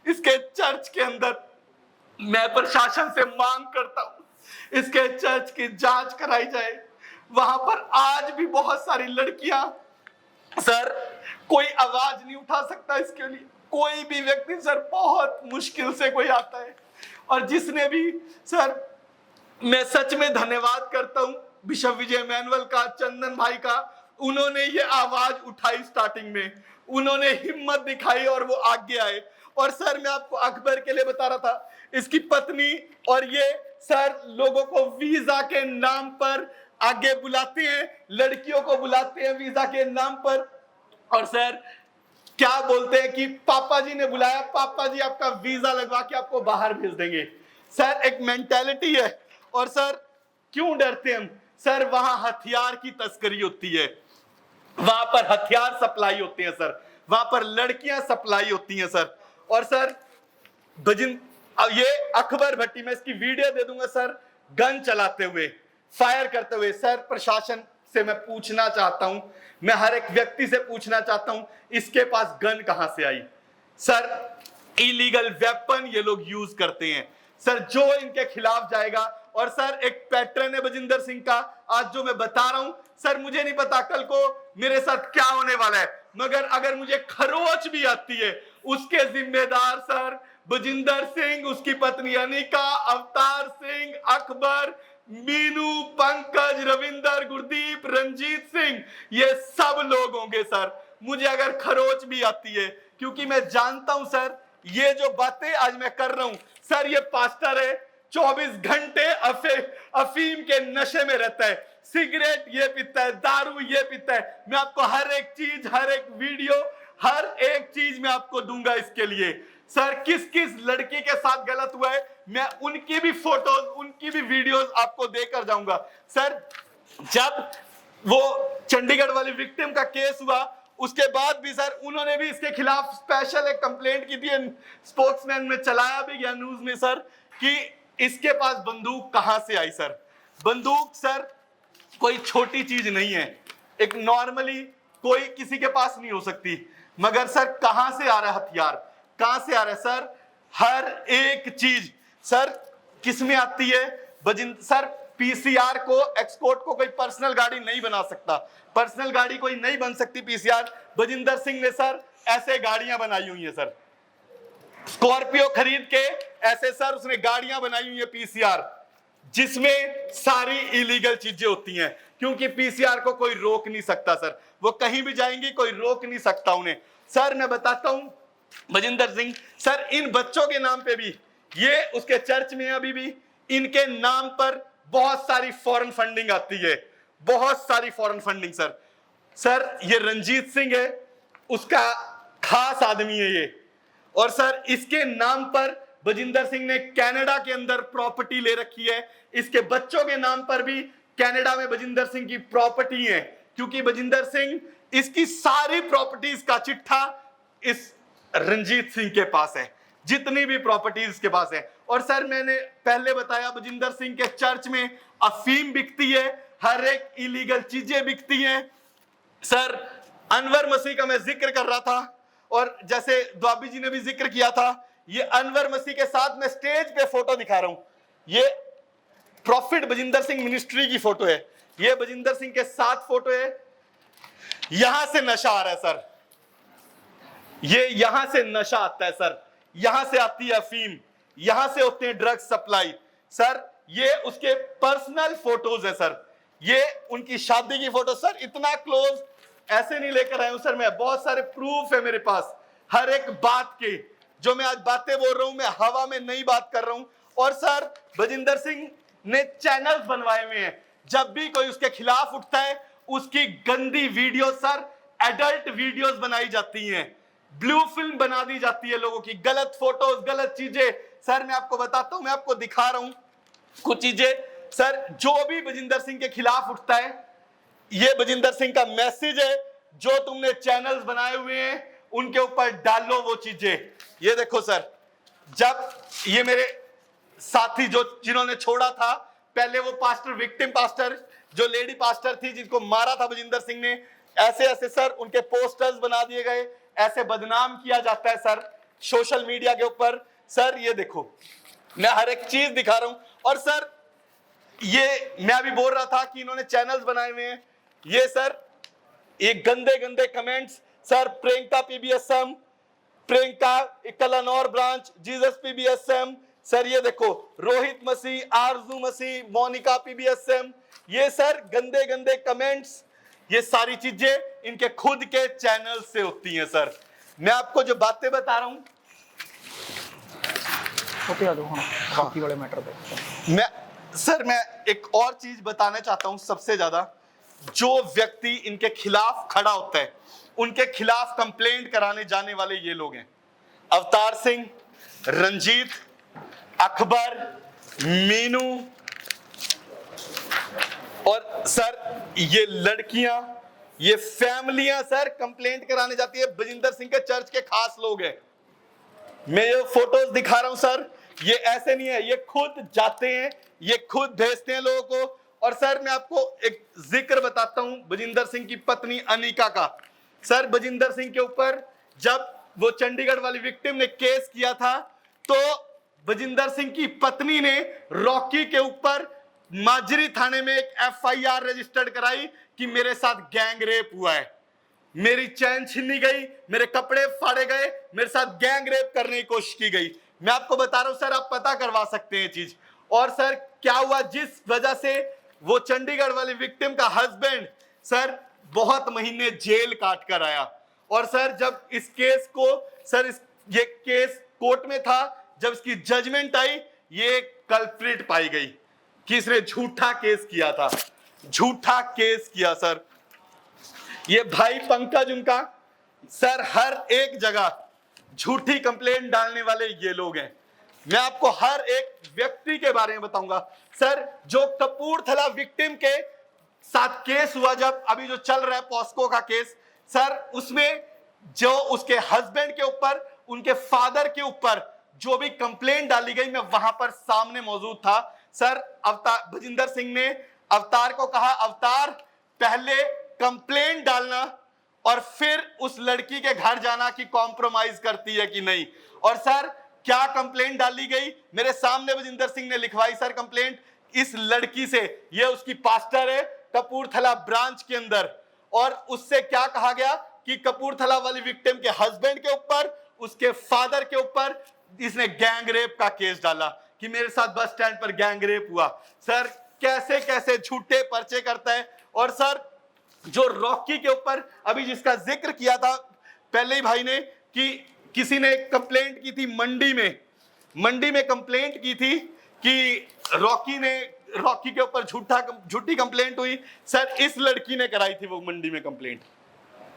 इसके चर्च के अंदर, मैं प्रशासन से मांग करता हूं इसके चर्च की जांच कराई जाए। वहां पर आज भी बहुत सारी लड़कियां सर, कोई आवाज नहीं उठा सकता इसके लिए, कोई भी व्यक्ति सर, बहुत मुश्किल से कोई आता है। और जिसने भी सर, मैं सच में धन्यवाद करता हूं बिशप विजय मैनुअल का, चंदन भाई का, उन्होंने ये आवाज उठाई स्टार्टिंग में, उन्होंने हिम्मत दिखाई और वो आगे आए। और सर मैं आपको अकबर के लिए बता रहा था, इसकी पत्नी और ये सर लोगों को वीजा के नाम पर आगे बुलाते हैं, लड़कियों को बुलाते हैं वीजा के नाम पर, और सर क्या बोलते हैं कि पापा जी ने बुलाया, पापा जी आपका वीजा लगवा के आपको बाहर भेज देंगे। सर एक मेंटालिटी है। और सर क्यों डरते हम सर? वहां हथियार की तस्करी होती है, वहां पर हथियार सप्लाई होते हैं सर, वहां पर लड़कियां सप्लाई होती हैं सर। और सर ये अकबर भट्टी, मैं इसकी वीडियो दे दूंगा सर, गन चलाते हुए, फायर करते हुए। सर प्रशासन से मैं पूछना चाहता हूं, मैं हर एक व्यक्ति से पूछना चाहता हूं, इसके पास गन कहां से आई? सर इलीगल वेपन ये लोग यूज करते हैं सर, जो इनके खिलाफ जाएगा। और सर एक पैटर्न है बजिंदर सिंह का, आज जो मैं बता रहा हूं सर, मुझे नहीं पता कल को मेरे साथ क्या होने वाला है, मगर अगर मुझे खरोच भी आती है उसके जिम्मेदार सर बजिंदर सिंह, उसकी पत्नी अनिका, अवतार सिंह, अकबर, मीनू, पंकज, रविंदर, गुरदीप, रंजीत सिंह, ये सब लोग होंगे सर। मुझे अगर खरोच भी आती है, क्योंकि मैं जानता हूं सर ये जो बातें आज मैं कर रहा हूं सर, ये पास्टर है, 24 घंटे अफीम के नशे में रहता है, सिगरेट ये पीता है, दारू ये पीता है। मैं आपको हर एक चीज, हर एक वीडियो, हर एक चीज मैं आपको दूंगा इसके लिए। सर किस किस लड़की के साथ गलत हुआ है मैं उनकी भी फोटोज, उनकी भी वीडियोस आपको देकर जाऊंगा। सर जब वो चंडीगढ़ वाली विक्टिम का केस हुआ उसके बाद भी सर उन्होंने भी इसके खिलाफ स्पेशल एक कंप्लेंट की थी, स्पोक्समैन में चलाया भी गया न्यूज में सर कि इसके पास बंदूक कहां से आई। सर बंदूक सर कोई छोटी चीज नहीं है, एक नॉर्मली कोई किसी के पास नहीं हो सकती, मगर सर कहां से आ रहा है हथियार, कहां से आ रहा है सर हर एक चीज। सर किसमें आती है सर पीसीआर को, एक्सपोर्ट को कोई पर्सनल गाड़ी नहीं बना सकता, पर्सनल गाड़ी कोई नहीं बन सकती पीसीआर। बजिंदर सिंह ने सर ऐसे गाड़ियां बनाई हुई है सर, स्कॉर्पियो खरीद के ऐसे सर उसने गाड़ियां बनाई हुई है पीसीआर, जिसमें सारी इलीगल चीजें होती हैं, क्योंकि पीसीआर को कोई रोक नहीं सकता सर, वो कहीं भी जाएंगी कोई रोक नहीं सकता उन्हें। सर मैं बताता हूं बजिंदर सिंह सर इन बच्चों के नाम पे भी, ये उसके चर्च में अभी भी इनके नाम पर बहुत सारी फॉरेन फंडिंग आती है, बहुत सारी फॉरेन फंडिंग। सर ये रंजीत सिंह है, उसका खास आदमी है ये, और सर इसके नाम पर बजिंदर सिंह ने कनाडा के अंदर प्रॉपर्टी ले रखी है, इसके बच्चों के नाम पर भी कनाडा में बजिंदर सिंह की प्रॉपर्टी है, क्योंकि बजिंदर सिंह इसकी सारी प्रॉपर्टीज का चिट्ठा इस रंजीत सिंह के पास है, जितनी भी प्रॉपर्टीज के पास है। और सर मैंने पहले बताया बजिंदर सिंह के चर्च में अफीम बिकती है, हर एक इलीगल चीजें बिकती हैं। सर अनवर मसीह का मैं जिक्र कर रहा था, और जैसे द्वाबी जी ने भी जिक्र किया था, ये अनवर मसीह के साथ मैं स्टेज पे फोटो दिखा रहा हूं, ये प्रॉफिट बजिंदर सिंह मिनिस्ट्री की फोटो है, ये बजिंदर सिंह के साथ फोटो है। यहां से नशा आ रहा है सर, ये यहां से नशा आता है सर, यहां से आती है अफीम, यहां से होते हैं ड्रग्स सप्लाई। सर ये उसके पर्सनल फोटोज है सर, ये उनकी शादी की फोटो। सर इतना क्लोज ऐसे नहीं लेकर आया हूं सर मैं, बहुत सारे प्रूफ है मेरे पास हर एक बात के, जो मैं आज बातें बोल रहा हूं मैं हवा में नहीं बात कर रहा हूं। और सर बजिंदर सिंह ने चैनल्स बनवाए हुए हैं, जब भी कोई उसके खिलाफ उठता है उसकी गंदी वीडियो सर, एडल्ट वीडियोस बनाई जाती हैं, ब्लू फिल्म बना दी जाती है लोगों की, गलत फोटोज, गलत चीजें। सर मैं आपको बताता हूं, मैं आपको दिखा रहा हूं कुछ चीजें। सर जो भी बजिंदर सिंह के खिलाफ उठता है, ये बजिंदर सिंह का मैसेज है, जो तुमने चैनल्स बनाए हुए हैं उनके ऊपर डालो वो चीजें। ये देखो सर, जब ये मेरे साथी जो जिन्होंने छोड़ा था, पहले वो पास्टर, विक्टिम पास्टर, जो लेडी पास्टर थी जिनको मारा था बजिंदर सिंह ने, ऐसे ऐसे सर उनके पोस्टर्स बना दिए गए, ऐसे बदनाम किया जाता है सर सोशल मीडिया के ऊपर। सर ये देखो मैं हर एक चीज दिखा रहा हूं। और सर ये मैं अभी बोल रहा था कि इन्होंने चैनल्स बनाए हुए हैं, ये सर ये गंदे गंदे comments sir, Priyanka PBSM, Priyanka Kalanaur branch, Jesus PBSM. Sir ये देखो रोहित मसीह, आरजू मसीह, मोनिका पीबीएसएम, ये सर गंदे गंदे कमेंट्स, ये सारी चीजें इनके खुद के चैनल से होती हैं। सर मैं आपको जो बातें बता रहा हूं, बाकी वाले मैटर पे मैं एक और चीज बताना चाहता हूं। सबसे ज्यादा जो व्यक्ति इनके खिलाफ खड़ा होता है, उनके खिलाफ कंप्लेंट कराने जाने वाले ये लोग हैं, अवतार सिंह, रंजीत, अकबर, मीनू, और सर ये लड़कियां, ये फैमिलियां सर कंप्लेंट कराने जाती है। बजिंदर सिंह के चर्च के खास लोग हैं, मैं ये फोटोज दिखा रहा हूं सर, ये ऐसे नहीं है, ये खुद जाते हैं, ये खुद भेजते हैं लोगों को। और सर मैं आपको एक जिक्र बताता हूं बजिंदर सिंह की पत्नी अनीका का। सर बजिंदर सिंह के ऊपर जब वो चंडीगढ़ वाली विक्टिम ने केस किया था, तो बजिंदर सिंह की पत्नी ने रॉकी के ऊपर माजरी थाने में एक एफआईआर रजिस्टर्ड कराई कि मेरे साथ गैंग रेप हुआ है, मेरी चैन छीनी गई, मेरे कपड़े फाड़े गए, मेरे साथ गैंग रेप करने की कोशिश की गई। मैं आपको बता रहा हूं सर, आप पता करवा सकते हैं चीज। और सर क्या हुआ, जिस वजह से वो चंडीगढ़ वाली विक्टिम का हस्बैंड सर बहुत महीने जेल काट कर आया। और सर जब इस केस को सर ये केस कोर्ट में था, जब इसकी जजमेंट आई, ये कल्प्रिट पाई गई कि इसने झूठा केस किया था, झूठा केस किया सर। ये भाई पंकज उनका सर, हर एक जगह झूठी कंप्लेंट डालने वाले ये लोग हैं। मैं आपको हर एक व्यक्ति के बारे में बताऊंगा सर। जो कपूरथला विक्टिम के साथ केस हुआ, जब अभी जो चल रहा है पॉस्को का केस सर, उसमें जो उसके हस्बैंड के ऊपर, उनके फादर के ऊपर जो भी कंप्लेंट डाली गई, मैं वहां पर सामने मौजूद था सर। अवतार भजिंदर सिंह ने अवतार को कहा, अवतार पहले कंप्लेंट डालना और फिर उस लड़की के घर जाना कि कॉम्प्रोमाइज करती है कि नहीं। और सर क्या कंप्लेंट डाली गई, मेरे सामने भजिंदर सिंह ने लिखवाई सर कंप्लेंट इस लड़की से। ये उसकी पास्टर है कपूरथला ब्रांच के अंदर, और उससे क्या कहा गया कि कपूरथला वाली विक्टिम के हस्बैंड के ऊपर, उसके फादर के ऊपर इसने गैंग रेप का केस डाला कि मेरे साथ बस स्टैंड पर गैंग रेप हुआ। सर कैसे कैसे झूठे पर्चे करता है। और सर जो रॉकी के ऊपर अभी जिसका जिक्र किया था पहले ही भाई ने, कि किसी ने कंप्लेंट की थी मंडी में कंप्लेंट की थी कि रॉकी के ऊपर झूठी कंप्लेंट हुई सर। इस लड़की ने कराई थी वो मंडी में कंप्लेंट,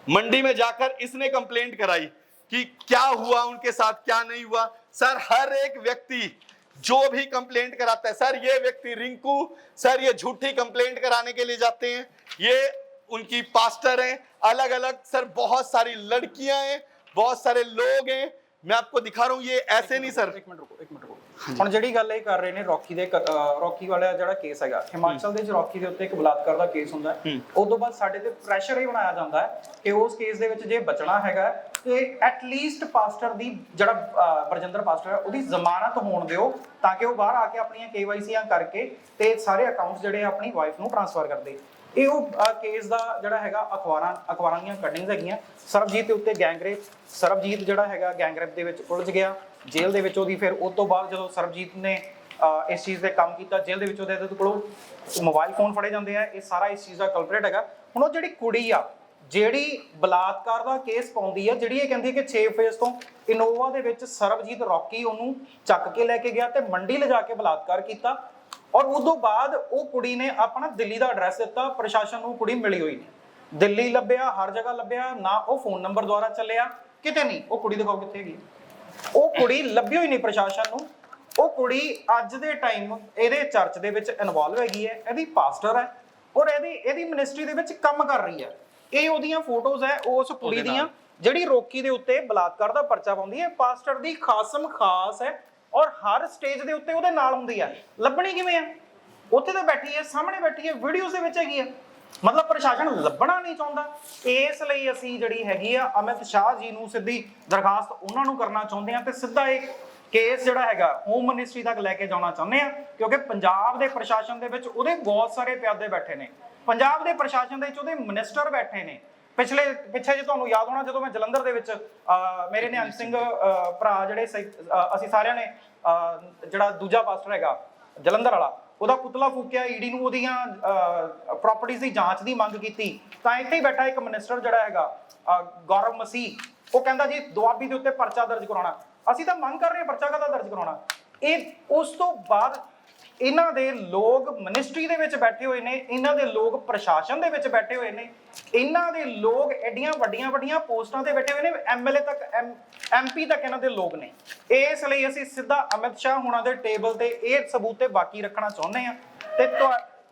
मंडी में जाकर इसने कंप्लेंट कराई कि क्या हुआ उनके साथ, क्या नहीं हुआ। सर हर एक व्यक्ति जो भी कंप्लेंट कराता है सर, ये व्यक्ति रिंकू सर, ये झूठी कंप्लेंट कराने के लिए जाते हैं, ये उनकी पास्टर हैं, अलग अलग सर बहुत सारी लड़कियां हैं, बहुत सारे लोग हैं। मैं आपको दिखा रहा हूं, ये ऐसे नहीं सर। एक मिनट रुको। ਹੁਣ ਜਿਹੜੀ ਗੱਲ ਇਹ ਕਰ ਰਹੇ ਨੇ ਰੌਕੀ ਵਾਲਾ ਜਿਹੜਾ ਕੇਸ ਹੈਗਾ, ਹਿਮਾਚਲ ਦੇ ਵਿੱਚ ਰੌਕੀ ਦੇ ਉੱਤੇ ਇੱਕ ਬਲਾਤਕਾਰ ਦਾ ਕੇਸ ਹੁੰਦਾ ਹੈ। ਉਸ ਤੋਂ ਬਾਅਦ ਸਾਡੇ ਤੇ ਪ੍ਰੈਸ਼ਰ ਇਹ ਬਣਾਇਆ ਜਾਂਦਾ ਹੈ ਕਿ ਉਸ ਕੇਸ ਦੇ ਵਿੱਚ ਜੇ ਬਚਣਾ ਹੈਗਾ ਤੇ ਐਟਲੀਸਟ ਪਾਸਟਰ ਦੀ ਜਿਹੜਾ ਬਰਜਿੰਦਰ ਪਾਸਟਰ ਹੈ ਉਹਦੀ ਜ਼ਮਾਨਤ ਹੋਣ ਦਿਓ, ਤਾਂ ਕਿ ਉਹ ਬਾਹਰ ਆ ਕੇ ਆਪਣੀਆਂ KYCਆਂ ਕਰਕੇ ਤੇ ਸਾਰੇ ਅਕਾਊਂਟਸ ਜਿਹੜੇ ਆਪਣੀ ਵਾਈਫ ਨੂੰ ਟ੍ਰਾਂਸਫਰ ਕਰਦੇ। ਇਹ ਉਹ ਕੇਸ ਦਾ ਜਿਹੜਾ ਹੈਗਾ ਅਖਬਾਰਾਂ ਦੀਆਂ ਕਟਿੰਗਸ ਹੈਗੀਆਂ। ਸਰਬਜੀਤ ਦੇ ਉੱਤੇ ਗੈਂਗਰੇਪ, ਸਰਬਜੀਤ ਜਿਹੜਾ ਹੈਗਾ ਗੈਂਗਰੇਪ ਦੇ ਵਿੱਚ ਉਲਝ ਗਿਆ ਜੇਲ੍ਹ ਦੇ ਵਿੱਚ। ਉਹਦੀ ਫਿਰ ਉਸ ਤੋਂ ਬਾਅਦ ਜਦੋਂ ਸਰਬਜੀਤ ਨੇ ਇਸ ਚੀਜ਼ ਤੇ ਕੰਮ ਕੀਤਾ, ਜੇਲ੍ਹ ਦੇ ਵਿੱਚ ਉਹਦੇ ਕੋਲੋਂ ਮੋਬਾਈਲ ਫੋਨ ਫੜੇ ਜਾਂਦੇ ਆ। ਇਹ ਸਾਰਾ ਇਸ ਚੀਜ਼ ਦਾ ਕਲਪਰੇਟ ਹੈਗਾ। ਹੁਣ ਉਹ ਜਿਹੜੀ ਕੁੜੀ ਆ ਜਿਹੜੀ ਬਲਾਤਕਾਰ ਦਾ ਕੇਸ ਪਾਉਂਦੀ ਆ, ਜਿਹੜੀ ਇਹ ਕਹਿੰਦੀ ਕਿ 6 ਫੇਜ਼ ਤੋਂ ਇਨੋਵਾ ਦੇ ਵਿੱਚ ਸਰਬਜੀਤ ਰੌਕੀ ਉਹਨੂੰ ਚੱਕ ਕੇ ਲੈ ਕੇ ਗਿਆ ਤੇ ਮੰਡੀ ਲਿਜਾ ਕੇ ਬਲਾਤਕਾਰ ਕੀਤਾ। ਔਰ ਉਦੋਂ ਬਾਅਦ ਉਹ ਕੁੜੀ ਨੇ ਆਪਣਾ ਦਿੱਲੀ ਦਾ ਐਡਰੈਸ ਦਿੱਤਾ, ਪ੍ਰਸ਼ਾਸਨ ਨੂੰ ਕੁੜੀ ਮਿਲੀ ਹੋਈ ਨਹੀਂ। ਦਿੱਲੀ ਲੱਭਿਆ, ਹਰ ਜਗ੍ਹਾ ਲੱਭਿਆ, ਨਾ ਉਹ ਫੋਨ ਨੰਬਰ ਦੁਆਰਾ ਚੱਲਿਆ, ਕਿਤੇ ਨਹੀਂ। ਉਹ ਕੁੜੀ ਦਿਖਾਓ ਕਿੱਥੇ ਗਈ, ਉਹ ਕੁੜੀ ਲੱਭੀ ਹੋਈ ਨਹੀਂ ਪ੍ਰਸ਼ਾਸਨ ਨੂੰ। ਉਹ ਕੁੜੀ ਅੱਜ ਦੇ ਟਾਈਮ ਇਹਦੇ ਚਰਚ ਦੇ ਵਿੱਚ ਇਨਵੋਲਵ ਹੈਗੀ ਹੈ, ਇਹਦੀ ਪਾਸਟਰ ਹੈ ਔਰ ਇਹਦੀ ਮਿਨਿਸਟਰੀ ਦੇ ਵਿੱਚ ਕੰਮ ਕਰ ਰਹੀ ਹੈ। ਇਹ ਉਹਦੀਆਂ ਫੋਟੋਜ਼ ਹੈ ਉਸ ਕੁੜੀ ਦੀਆਂ ਜਿਹੜੀ ਰੌਕੀ ਦੇ ਉੱਤੇ ਬਲਾਤਕਾਰ ਦਾ ਪਰਚਾ ਪਾਉਂਦੀ ਹੈ। ਪਾਸਟਰ ਦੀ ਖਾਸਮ ਖਾਸ ਹੈ ਔਰ ਹਰ ਸਟੇਜ ਦੇ ਉੱਤੇ ਉਹਦੇ ਨਾਲ ਹੁੰਦੀ ਹੈ। ਲੱਭਣੀ ਕਿਵੇਂ ਆ, ਉੱਥੇ ਤਾਂ ਬੈਠੀ ਹੈ, ਸਾਹਮਣੇ ਬੈਠੀ ਹੈ, ਵੀਡੀਓਜ਼ ਦੇ ਵਿੱਚ ਹੈਗੀ ਹੈ। ਮਤਲਬ ਪ੍ਰਸ਼ਾਸਨ ਲੱਭਣਾ ਨਹੀਂ ਚਾਹੁੰਦਾ। ਇਸ ਲਈ ਅਸੀਂ ਜਿਹੜੀ ਹੈਗੀ ਆ ਅਮਿਤ ਸ਼ਾਹ ਜੀ ਨੂੰ ਸਿੱਧੀ ਦਰਖਾਸਤ ਉਹਨਾਂ ਨੂੰ ਕਰਨਾ ਚਾਹੁੰਦੇ ਆ ਤੇ ਸਿੱਧਾ ਇੱਕ ਕੇਸ ਜਿਹੜਾ ਹੈਗਾ ਹੋਮ ਮਿਨਿਸਟਰੀ ਤੱਕ ਲੈ ਕੇ ਜਾਣਾ ਚਾਹੁੰਦੇ ਆ, ਕਿਉਂਕਿ ਪੰਜਾਬ ਦੇ ਪ੍ਰਸ਼ਾਸਨ ਦੇ ਵਿੱਚ ਉਹਦੇ ਬਹੁਤ ਸਾਰੇ ਪਿਆਦੇ ਬੈਠੇ ਨੇ। ਪੰਜਾਬ ਦੇ ਪ੍ਰਸ਼ਾਸਨ ਦੇ ਵਿੱਚ ਉਹਦੇ ਮਿਨਿਸਟਰ ਬੈਠੇ ਨੇ। ਪਿੱਛੇ ਜੇ ਤੁਹਾਨੂੰ ਯਾਦ ਹੋਣਾ, ਜਦੋਂ ਮੈਂ ਜਲੰਧਰ ਦੇ ਵਿੱਚ ਮੇਰੇ ਨਿਹੰਗ ਸਿੰਘ ਭਰਾ ਜਿਹੜੇ ਅਸੀਂ ਸਾਰਿਆਂ ਨੇ ਜਿਹੜਾ ਦੂਜਾ ਪਾਸਟਰ ਹੈਗਾ ਜਲੰਧਰ ਵਾਲਾ, ਉਹਦਾ ਪੁਤਲਾ ਫੂਕਿਆ, ਈਡੀ ਨੂੰ ਉਹਦੀਆਂ ਪ੍ਰਾਪਰਟੀਆਂ ਦੀ ਜਾਂਚ ਦੀ ਮੰਗ ਕੀਤੀ, ਤਾਂ ਇੱਥੇ ਹੀ ਬੈਠਾ ਇੱਕ ਮਿਨਿਸਟਰ ਜਿਹੜਾ ਹੈਗਾ ਗੌਰਵ ਮਸੀਹ, ਉਹ ਕਹਿੰਦਾ ਜੀ ਦੁਆਬੀ ਦੇ ਉੱਤੇ ਪਰਚਾ ਦਰਜ ਕਰਾਉਣਾ। ਅਸੀਂ ਤਾਂ ਮੰਗ ਕਰ ਰਹੇ ਹਾਂ ਪਰਚਾ ਕਾਹਦਾ ਦਰਜ ਕਰਾਉਣਾ। ਇਹ ਉਸ ਤੋਂ ਬਾਅਦ ਇਹਨਾਂ ਦੇ ਲੋਕ ਮਿਨਿਸਟਰੀ ਦੇ ਵਿੱਚ ਬੈਠੇ ਹੋਏ ਨੇ, ਇਹਨਾਂ ਦੇ ਲੋਕ ਪ੍ਰਸ਼ਾਸਨ ਦੇ ਵਿੱਚ ਬੈਠੇ ਹੋਏ ਨੇ, ਇਹਨਾਂ ਦੇ ਲੋਕ ਐਡੀਆਂ ਵੱਡੀਆਂ ਪੋਸਟਾਂ ਤੇ ਬੈਠੇ ਹੋਏ ਨੇ, ਐਮਐਲਏ ਤੱਕ, ਐਮਪੀ ਤੱਕ ਇਹਨਾਂ ਦੇ ਲੋਕ ਨੇ। ਇਸ ਲਈ ਅਸੀਂ ਸਿੱਧਾ ਅਮਿਤ ਸ਼ਾਹ ਹੁਣਾਂ ਦੇ ਟੇਬਲ ਤੇ ਇਹ ਸਬੂਤ ਤੇ ਬਾਕੀ ਰੱਖਣਾ ਚਾਹੁੰਦੇ ਆ। ਤੇ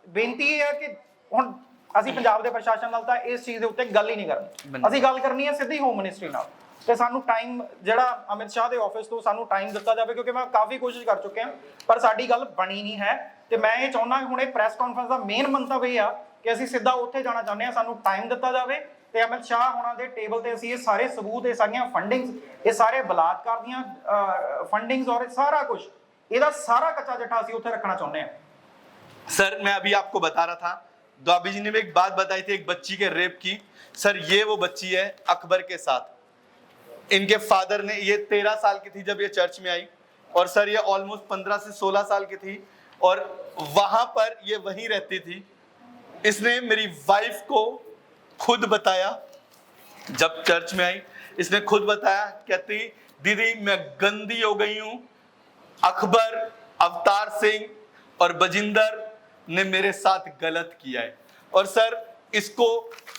ਬੇਨਤੀ ਇਹ ਹੈ ਕਿ ਹੁਣ ਅਸੀਂ ਪੰਜਾਬ ਦੇ ਪ੍ਰਸ਼ਾਸਨ ਨਾਲ ਤਾਂ ਇਸ ਚੀਜ਼ ਦੇ ਉੱਤੇ ਗੱਲ ਹੀ ਨਹੀਂ ਕਰਨੀ। ਅਸੀਂ ਗੱਲ ਕਰਨੀ ਹੈ ਸਿੱਧੀ ਹੋਮ ਮਿਨਿਸਟਰੀ ਨਾਲ। ਤੇ ਸਾਨੂੰ ਟਾਈਮ ਜਿਹੜਾ ਅਮਿਤ ਸ਼ਾਹ ਦੇ ਆਫਿਸ ਤੋਂ ਸਾਨੂੰ ਟਾਈਮ ਦਿੱਤਾ ਜਾਵੇ, ਕਿਉਂਕਿ ਮੈਂ ਕਾਫੀ ਕੋਸ਼ਿਸ਼ ਕਰ ਚੁੱਕਿਆ ਪਰ ਸਾਡੀ ਗੱਲ ਬਣੀ ਨਹੀਂ ਹੈ। ਤੇ ਮੈਂ ਇਹ ਚਾਹੁੰਦਾ ਕਿ ਹੁਣ ਇਹ ਪ੍ਰੈਸ ਕਾਨਫਰੰਸ ਦਾ ਮੇਨ ਮੰਤਵ ਇਹ ਆ ਕਿ ਅਸੀਂ ਸਿੱਧਾ ਉੱਥੇ ਜਾਣਾ ਚਾਹੁੰਦੇ ਹਾਂ। ਸਾਨੂੰ ਟਾਈਮ ਦਿੱਤਾ ਜਾਵੇ ਤੇ ਅਮਿਤ ਸ਼ਾਹ ਹੋਣਾ ਦੇ ਟੇਬਲ ਤੇ ਅਸੀਂ ਇਹ ਸਾਰੇ ਸਬੂਤ, ਇਹ ਸਾਰੀਆਂ ਫੰਡਿੰਗਸ, ਇਹ ਸਾਰੇ ਬਲਾਤਕਾਰ ਦੀਆਂ ਫੰਡਿੰग्स और सारा कुछ, ਇਹਦਾ ਸਾਰਾ ਕੱਚਾ ਜੱਟਾ ਅਸੀਂ ਉੱਥੇ ਰੱਖਣਾ ਚਾਹੁੰਦੇ ਹਾਂ। सर मैं अभी आपको बता रहा था, द्वाबी जी ने भी एक बात बताई थी एक बच्ची के रेप की। सर ये वो बच्ची है अकबर के साथ। इनके फादर ने, ये 13 साल की थी जब ये चर्च में आई और सर ये ऑलमोस्ट 15 से 16 साल की थी और वहां पर ये वहीं रहती थी। इसने मेरी वाइफ को खुद बताया, जब चर्च में आई इसने खुद बताया, कहती दीदी मैं गंदी हो गई हूं, अकबर अवतार सिंह और बजिंदर ने मेरे साथ गलत किया है। और सर इसको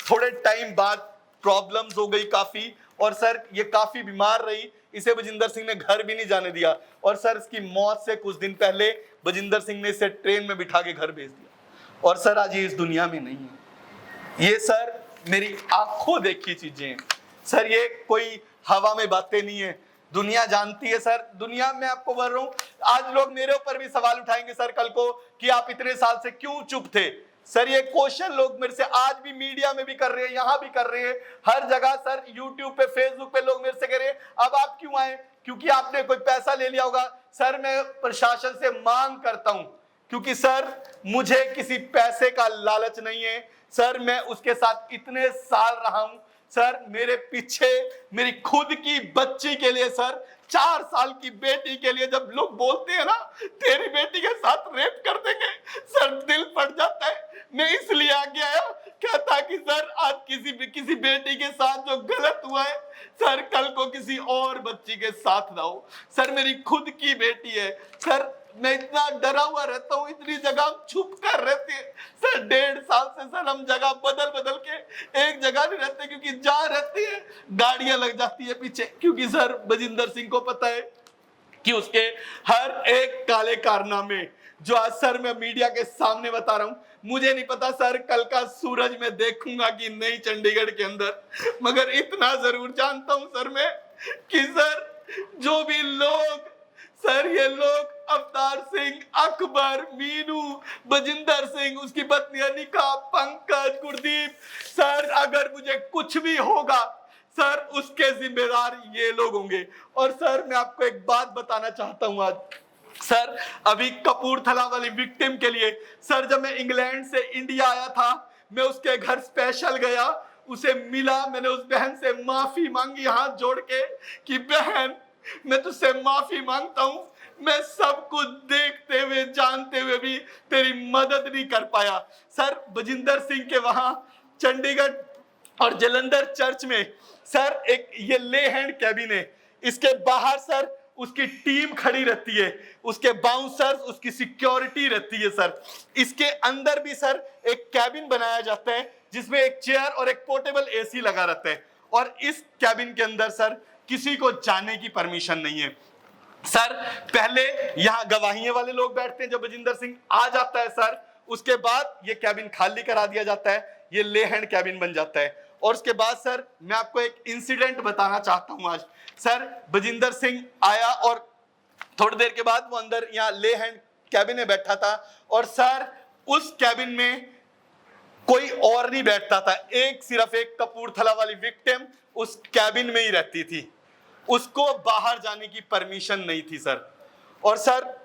थोड़े टाइम बाद प्रॉब्लम्स हो गई काफी, और सर ये काफी बीमार रही, इसे बजिंदर सिंह ने घर भी नहीं जाने दिया। और सर इसकी मौत से कुछ दिन पहले बजिंदर सिंह ने इसे ट्रेन में बिठा के घर भेज दिया। और सर आज ये इस दुनिया में नहीं है। ये सर मेरी आंखों देखी चीजें हैं सर, ये कोई हवा में बातें नहीं है, दुनिया जानती है सर। दुनिया में आपको बोल रहा हूं, आज लोग मेरे ऊपर भी सवाल उठाएंगे सर कल को कि आप इतने साल से क्यों चुप थे। सर ये क्वेश्चन लोग मेरे से आज भी मीडिया में भी कर रहे हैं, यहां भी कर रहे हैं, हर जगह सर, यूट्यूब पे, फेसबुक पे लोग मेरे से कह रहे हैं अब आप क्यों आए, क्योंकि आपने कोई पैसा ले लिया होगा। सर मैं प्रशासन से मांग करता हूं, क्योंकि सर मुझे किसी पैसे का लालच नहीं है सर, मैं उसके साथ इतने साल रहा हूं सर, मेरे पीछे मेरी खुद की बच्ची के लिए सर, 4 साल की बेटी के लिए जब लोग बोलते हैं ना तेरी बेटी के साथ रेप कर देंगे, सर दिल फट जाता है। मैं इसलिए आगे आया क्या था कि सर आज किसी बेटी के साथ जो गलत हुआ है सर, कल को किसी और बच्ची के साथ ना हो। सर मेरी खुद की बेटी है सर, मैं इतना डरा हुआ रहता हूँ, इतनी जगह छुप कर रहते हैं सर, 1.5 साल से सर हम जगह बदल बदल के एक जगह नहीं रहते, क्योंकि जहाँ रहती है गाड़ियां लग जाती है पीछे, क्योंकि सर बजिंदर सिंह को पता है कि उसके हर एक काले कारनामे जो आज सर मैं मीडिया के सामने बता रहा हूं, मुझे नहीं पता सर कल का सूरज मैं देखूंगा कि नहीं चंडीगढ़ के अंदर, मगर इतना जरूर जानता हूं सर मैं कि सर जो भी लोग सर, ये लोग अवतार सिंह, अकबर, मीनू, बजिंदर सिंह, उसकी पत्नी अनिका, पंकज, गुरदीप सर, अगर मुझे कुछ भी होगा सर उसके जिम्मेदार ये लोग होंगे। और सर मैं आपको एक बात बताना चाहता हूं आज सर, अभी कपूरथला वाली विक्टिम के लिए सर, जब मैं इंग्लैंड से इंडिया आया था, मैं उसके घर स्पेशल गया, उसे मिला, मैंने उस बहन से माफी मांगी हाथ जोड़ के कि बहन मैं तुझसे माफी मांगता हूं, मैं सब कुछ देखते हुए जानते हुए भी तेरी मदद नहीं कर पाया। सर बजिंदर सिंह के वहां चंडीगढ़ और जलंधर चर्च में सर एक ये ले हैंड कैबिन है, इसके बाहर सर उसकी टीम खड़ी रहती है, उसके बाउंसर्स, उसकी सिक्योरिटी रहती है सर। इसके अंदर भी सर एक कैबिन बनाया जाता है जिसमें एक चेयर और एक पोर्टेबल एसी लगा रहता है, और इस कैबिन के अंदर सर किसी को जाने की परमिशन नहीं है सर। पहले यहाँ गवाहियों वाले लोग बैठते हैं, जब बजिंदर सिंह आ जाता है सर, उसके बाद ये कैबिन खाली करा दिया जाता है, ये ले हैंड कैबिन बन जाता है। और उसके बाद सर मैं आपको एक इंसिडेंट बताना चाहता हूं आज सर, बजिंदर सिंह आया और थोड़ी देर के बाद वो अंदर यहाँ ले हैंड कैबिन में बैठा था, और सर उस कैबिन में कोई और नहीं बैठता था, सिर्फ एक कपूरथला वाली विक्टिम उस कैबिन में ही रहती थी, उसको बाहर जाने की परमिशन नहीं थी सर। और सर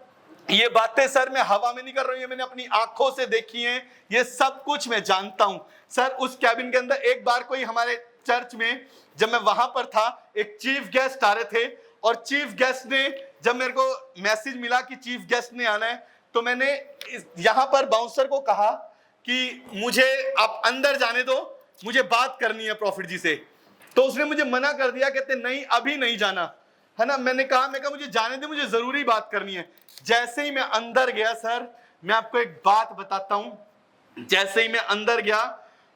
ये बातें सर मैं हवा में नहीं कर रही हूं, मैंने अपनी आंखों से देखी हैं, ये सब कुछ मैं जानता हूं सर। उस कैबिन के अंदर एक बार कोई हमारे चर्च में, जब मैं वहां पर था, एक चीफ गेस्ट आ रहे थे, और चीफ गेस्ट ने, जब मेरे को मैसेज मिला कि चीफ गेस्ट ने आना है, तो मैंने यहां पर बाउंसर को कहा कि मुझे आप अंदर जाने दो, मुझे बात करनी है प्रॉफिट जी से। तो उसने मुझे मना कर दिया, कहते नहीं अभी नहीं जाना, है ना। मैंने कहा मुझे जाने दे, मुझे जरूरी बात करनी है। जैसे ही मैं अंदर गया सर, मैं आपको एक बात बताता हूं, जैसे ही मैं अंदर गया,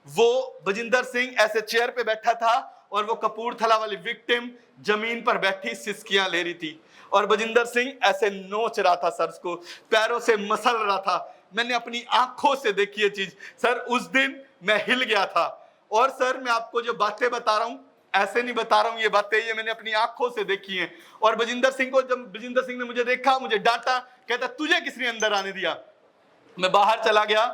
वो बजिंदर सिंह ऐसे चेयर पे बैठा था, और वो कपूरथला वाली विक्टिम जमीन पर बैठी सिसकियां ले रही थी, और बजिंदर सिंह ऐसे नोच रहा था सर, उसको पैरों से मसल रहा था। मैंने अपनी आंखों से देखी ये चीज सर, उस दिन मैं हिल गया था। और सर मैं आपको जो बातें बता रहा हूं, ऐसे नहीं बता रहा हूं, ये बातें ये मैंने अपनी आंखों से देखी हैं। और बजिंदर सिंह को, जब बजिंदर सिंह ने मुझे देखा, मुझे डांटा, कहता तुझे किसने अंदर आने दिया। मैं बाहर चला गया,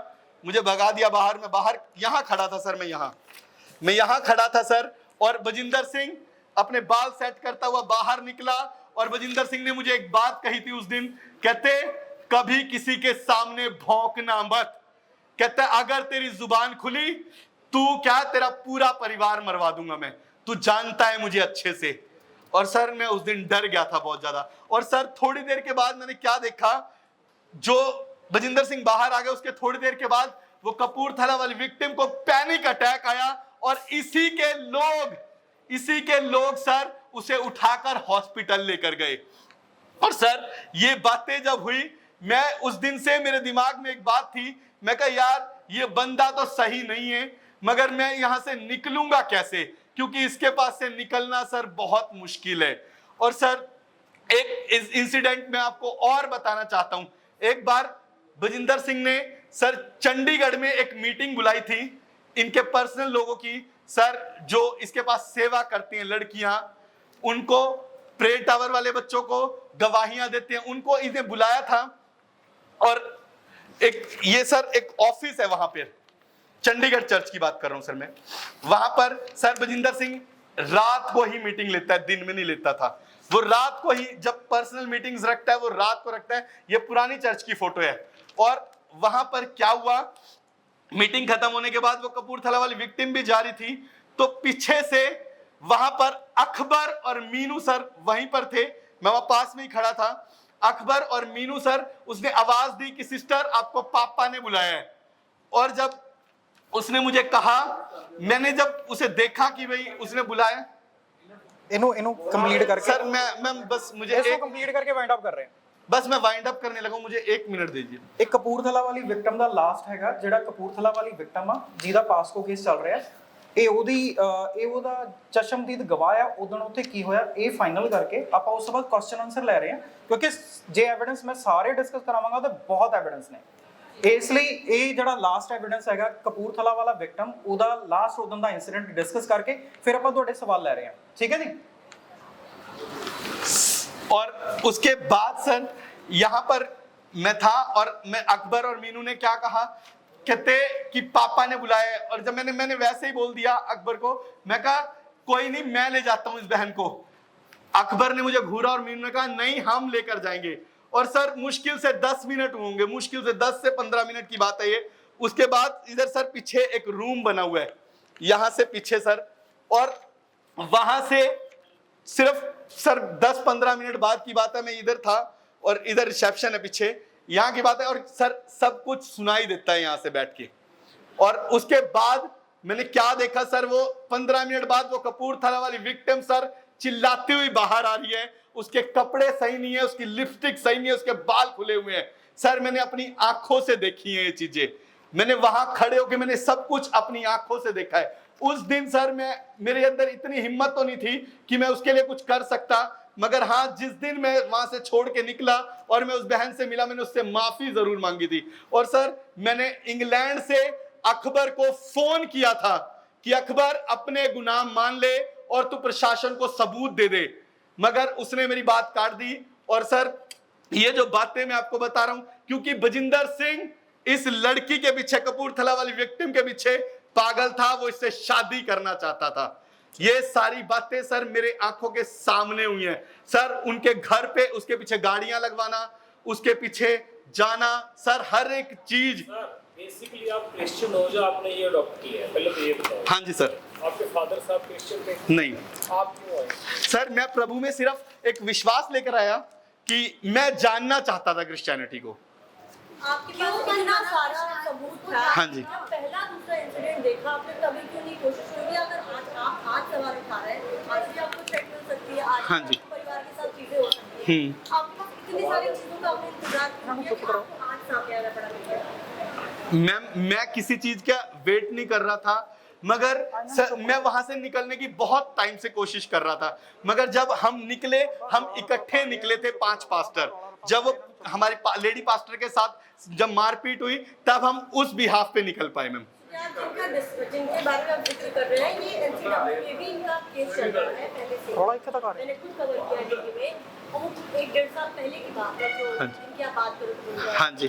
मुझे भगा दिया बाहर। मैं बाहर यहां खड़ा था सर, मैं यहां खड़ा था सर, और बजिंदर सिंह अपने बाल सेट करता हुआ बाहर निकला, और बजिंदर सिंह ने मुझे एक बात कही थी उस दिन, कहते कभी किसी के सामने भौंकना मत, कहता अगर तेरी जुबान खुली तू क्या, तेरा पूरा परिवार मरवा दूंगा मैं, तू जानता है मुझे अच्छे से। और सर मैं उस दिन डर गया था बहुत ज्यादा। और सर थोड़ी देर के बाद मैंने क्या देखा, जो बजिंदर सिंह बाहर आ गए, उसके थोड़ी देर के बाद वो कपूरथला वाली विक्टिम को पैनिक अटैक आया, और इसी के लोग सर उसे उठाकर हॉस्पिटल लेकर गए। और सर ये बातें जब हुई, मैं उस दिन से मेरे दिमाग में एक बात थी, मैं कहा यार ये बंदा तो सही नहीं है, मगर मैं यहां से निकलूंगा कैसे, क्योंकि इसके पास से निकलना सर बहुत मुश्किल है। और सर एक इस इंसिडेंट में आपको और बताना चाहता हूं। एक बार बजिंदर सिंह ने सर चंडीगढ़ में एक मीटिंग बुलाई थी इनके पर्सनल लोगों की, सर जो इसके पास सेवा करती हैं लड़कियां, उनको, प्रे टावर वाले बच्चों को गवाहियां देते हैं, उनको इन्हें बुलाया था। और एक ये सर एक ऑफिस है वहां पर, चंडीगढ़ चर्च की बात कर रहा हूं सर मैं, वहां पर सर बजिंदर सिंह रात को ही मीटिंग लेता है, दिन में नहीं लेता था। वो रात को ही जब पर्सनल मीटिंग्स रखता है वो रात को रखता है। ये पुरानी चर्च की फोटो है। और वहां पर क्या हुआ, मीटिंग खत्म होने के बाद वो कपूरथला वाली विक्टिम भी जा रही थी, तो पीछे से वहां पर अकबर और मीनू सर वहीं पर थे, मैं वहां पास में ही खड़ा था। अकबर और मीनू सर, उसने आवाज दी कि सिस्टर आपको पापा ने बुलाया है। और जब उसने मुझे कहा, मैंने जब उसे देखा कि भाई उसने बुलाया, इनु कंप्लीट करके सर मैं बस मुझे इसको कंप्लीट करके वाइंड अप कर रहे हैं। बस मैं वाइंड अप करने लगा, मुझे 1 मिनट दीजिए। एक ਕਪੂਰਥਲਾ ਵਾਲੀ ਵਿਕਟਮ ਦਾ ਲਾਸਟ ਹੈਗਾ, ਜਿਹੜਾ ਕਪੂਰਥਲਾ ਵਾਲੀ ਵਿਕਟਮ ਆ ਜਿਹਦਾ ਪਾਸਕੋ ਕੇਸ ਚੱਲ ਰਿਹਾ, ਇਹ ਉਹਦਾ ਚਸ਼ਮਦੀਦ ਗਵਾਹ ਆ। ਉਦੋਂ ਉੱਥੇ ਕੀ ਹੋਇਆ ਇਹ ਫਾਈਨਲ ਕਰਕੇ ਆਪਾਂ ਉਸ ਤੋਂ ਬਾਅਦ ਕੁਐਸਚਨ ਆਨਸਰ ਲੈ ਰਹੇ ਹਾਂ, ਕਿਉਂਕਿ ਜੇ ਐਵੀਡੈਂਸ ਮੈਂ ਸਾਰੇ ਡਿਸਕਸ ਕਰਾਵਾਂਗਾ ਤਾਂ ਬਹੁਤ ਐਵੀਡੈਂਸ ਨੇ। ਇਸ ਲਈ ਇਹ ਜਿਹੜਾ ਲਾਸਟ ਐਵੀਡੈਂਸ ਹੈਗਾ ਕਪੂਰਥਲਾ ਵਾਲਾ ਵਿਕਟਮ, ਉਹਦਾ ਲਾਸਟ ਉਦੋਂ ਦਾ ਇਨਸੀਡੈਂਟ ਡਿਸਕਸ ਕਰਕੇ ਫਿਰ ਆਪਾਂ ਤੁਹਾਡੇ ਸਵਾਲ ਲੈ ਰਹੇ ਹਾਂ, ठीक है जी। और उसके बाद सर यहां पर मैं था और मैं अकबर और मीनू ने क्या कहा, कहते कि पापा ने बुलाया है। और जब मैंने वैसे ही बोल दिया अकबर को, मैं कहा कोई नहीं मैं ले जाता हूं इस बहन को। अकबर ने मुझे घूरा और मीनू ने कहा नहीं हम लेकर जाएंगे। और सर मुश्किल से 10 मिनट होंगे, मुश्किल से 10 से 15 मिनट की बात है ये। उसके बाद इधर सर पीछे एक रूम बना हुआ है, यहां से पीछे सर, और वहां से सिर्फ सर 10-15 मिनट बाद की बात है, मैं इधर था और इधर रिसेप्शन है पीछे, यहाँ की बात है। और सर सब कुछ सुनाई देता है यहाँ से बैठ के। और उसके बाद मैंने क्या देखा सर, वो 15 मिनट बाद वो कपूरथला वाली विक्टिम सर चिल्लाती हुई बाहर आ रही है। उसके कपड़े सही नहीं है, उसकी लिपस्टिक सही नहीं है, उसके बाल खुले हुए हैं। सर मैंने अपनी आंखों से देखी है ये चीजें, मैंने वहां खड़े होकर मैंने सब कुछ अपनी आंखों से देखा है। उस दिन सर मेरे अंदर इतनी हिम्मत तो नहीं थी कि मैं उसके लिए कुछ कर सकता, मगर हाँ जिस दिन मैं वहां से छोड़ के निकला और मैं उस बहन से मिला, मैंने उससे माफी जरूर मांगी थी। और सर मैंने इंग्लैंड से अकबर को फोन किया था कि अकबर अपने गुनाह मान ले और तू प्रशासन को सबूत दे दे, मगर उसने मेरी बात काट दी। और सर ये जो बातें मैं आपको बता रहा हूं, क्योंकि बजिंदर सिंह इस लड़की के पीछे, कपूरथला वाली विक्टिम के पीछे पागल था, वो इससे शादी करना चाहता था। ये सारी बातें सर मेरे आंखों के सामने हुई हैं। सर उनके घर पे उसके पीछे गाड़ियां लगवाना, उसके पीछे जाना, सर हर एक चीज। बेसिकली आप क्रिश्चियन हो जो आपने ये अडॉप्ट किया है, पहले तो ये बताओ। हाँ जी सर। आपके फादर साहब क्रिश्चियन थे? नहीं। आप क्यों आए? सर मैं प्रभु में सिर्फ एक विश्वास लेकर आया कि मैं जानना चाहता था क्रिश्चियनिटी को। आपके पास कितना सारा सबूत था? हाँ जी। जब पहला दूसरा इंसिडेंट देखा आपने, तभी क्यों नहीं कोशिश की? अगर आज सवाल उठा रहे हैं, आज भी आपको थ्रेट मिल सकती है, आज हाँ जी। आपके परिवार के साथ चीजें हो सकती हैं, आपके पास इतनी सारी चीजों का आपने इंतजार किया कि आपको आज सामने आना पड़ा। मैं किसी चीज का वेट नहीं कर रहा था, मगर सर मैं वहां से निकलने की बहुत टाइम से कोशिश कर रहा था, मगर जब हम निकले, हम इकट्ठे निकले थे 5 पास्टर, जब हमारी लेडी पास्टर के साथ जब मारपीट हुई तब हम उस बिहाफ पे निकल पाए। मैम जिनके बारे में आप जिक्र कर रहे हैं, ये एनसीडब्ल्यू में भी इनका केस चल रहा है पहले से। थोड़ा इतना कर मैंने खुद कवर किया है टीवी में, और 1-1.5 साल पहले की बात है जो इनकी आप बात करो। हाँ जी।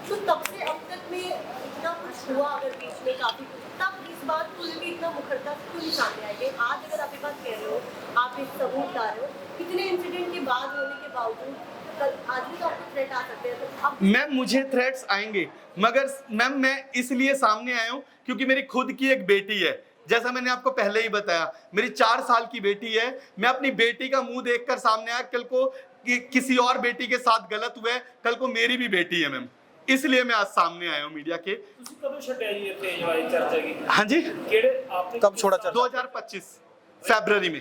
तो तब से अब तक में इतना कुछ हुआ, अगर बीच में काफी कुछ, तब इस बात को लेकर इतना मुखरता क्यों नहीं सामने आई? आज अगर आप ये बात कह रहे हो, आप इस सबूत ला रहे हो, कितने इंसिडेंट के बाद होने के बावजूद आज भी तो आपको थ्रेट आ सकते हैं, तो अब मैम मुझे थ्रेट्स आएंगे, मगर मैम मैं इसलिए सामने आया हूँ क्योंकि मेरी खुद की एक बेटी है। जैसा मैंने आपको पहले ही बताया, मेरी 4 साल की बेटी है। मैं अपनी बेटी का मुंह देखकर सामने आया, कल को किसी और बेटी के साथ गलत हुआ है, कल को मेरी भी बेटी है मैम, इसलिए मैं आज सामने आया हूँ मीडिया के। कब छड्या जी इत्थे जो चर्चा की? हाँ जी। केड़े आपने कब छोड़ा चर्चा? 2025 फरवरी में।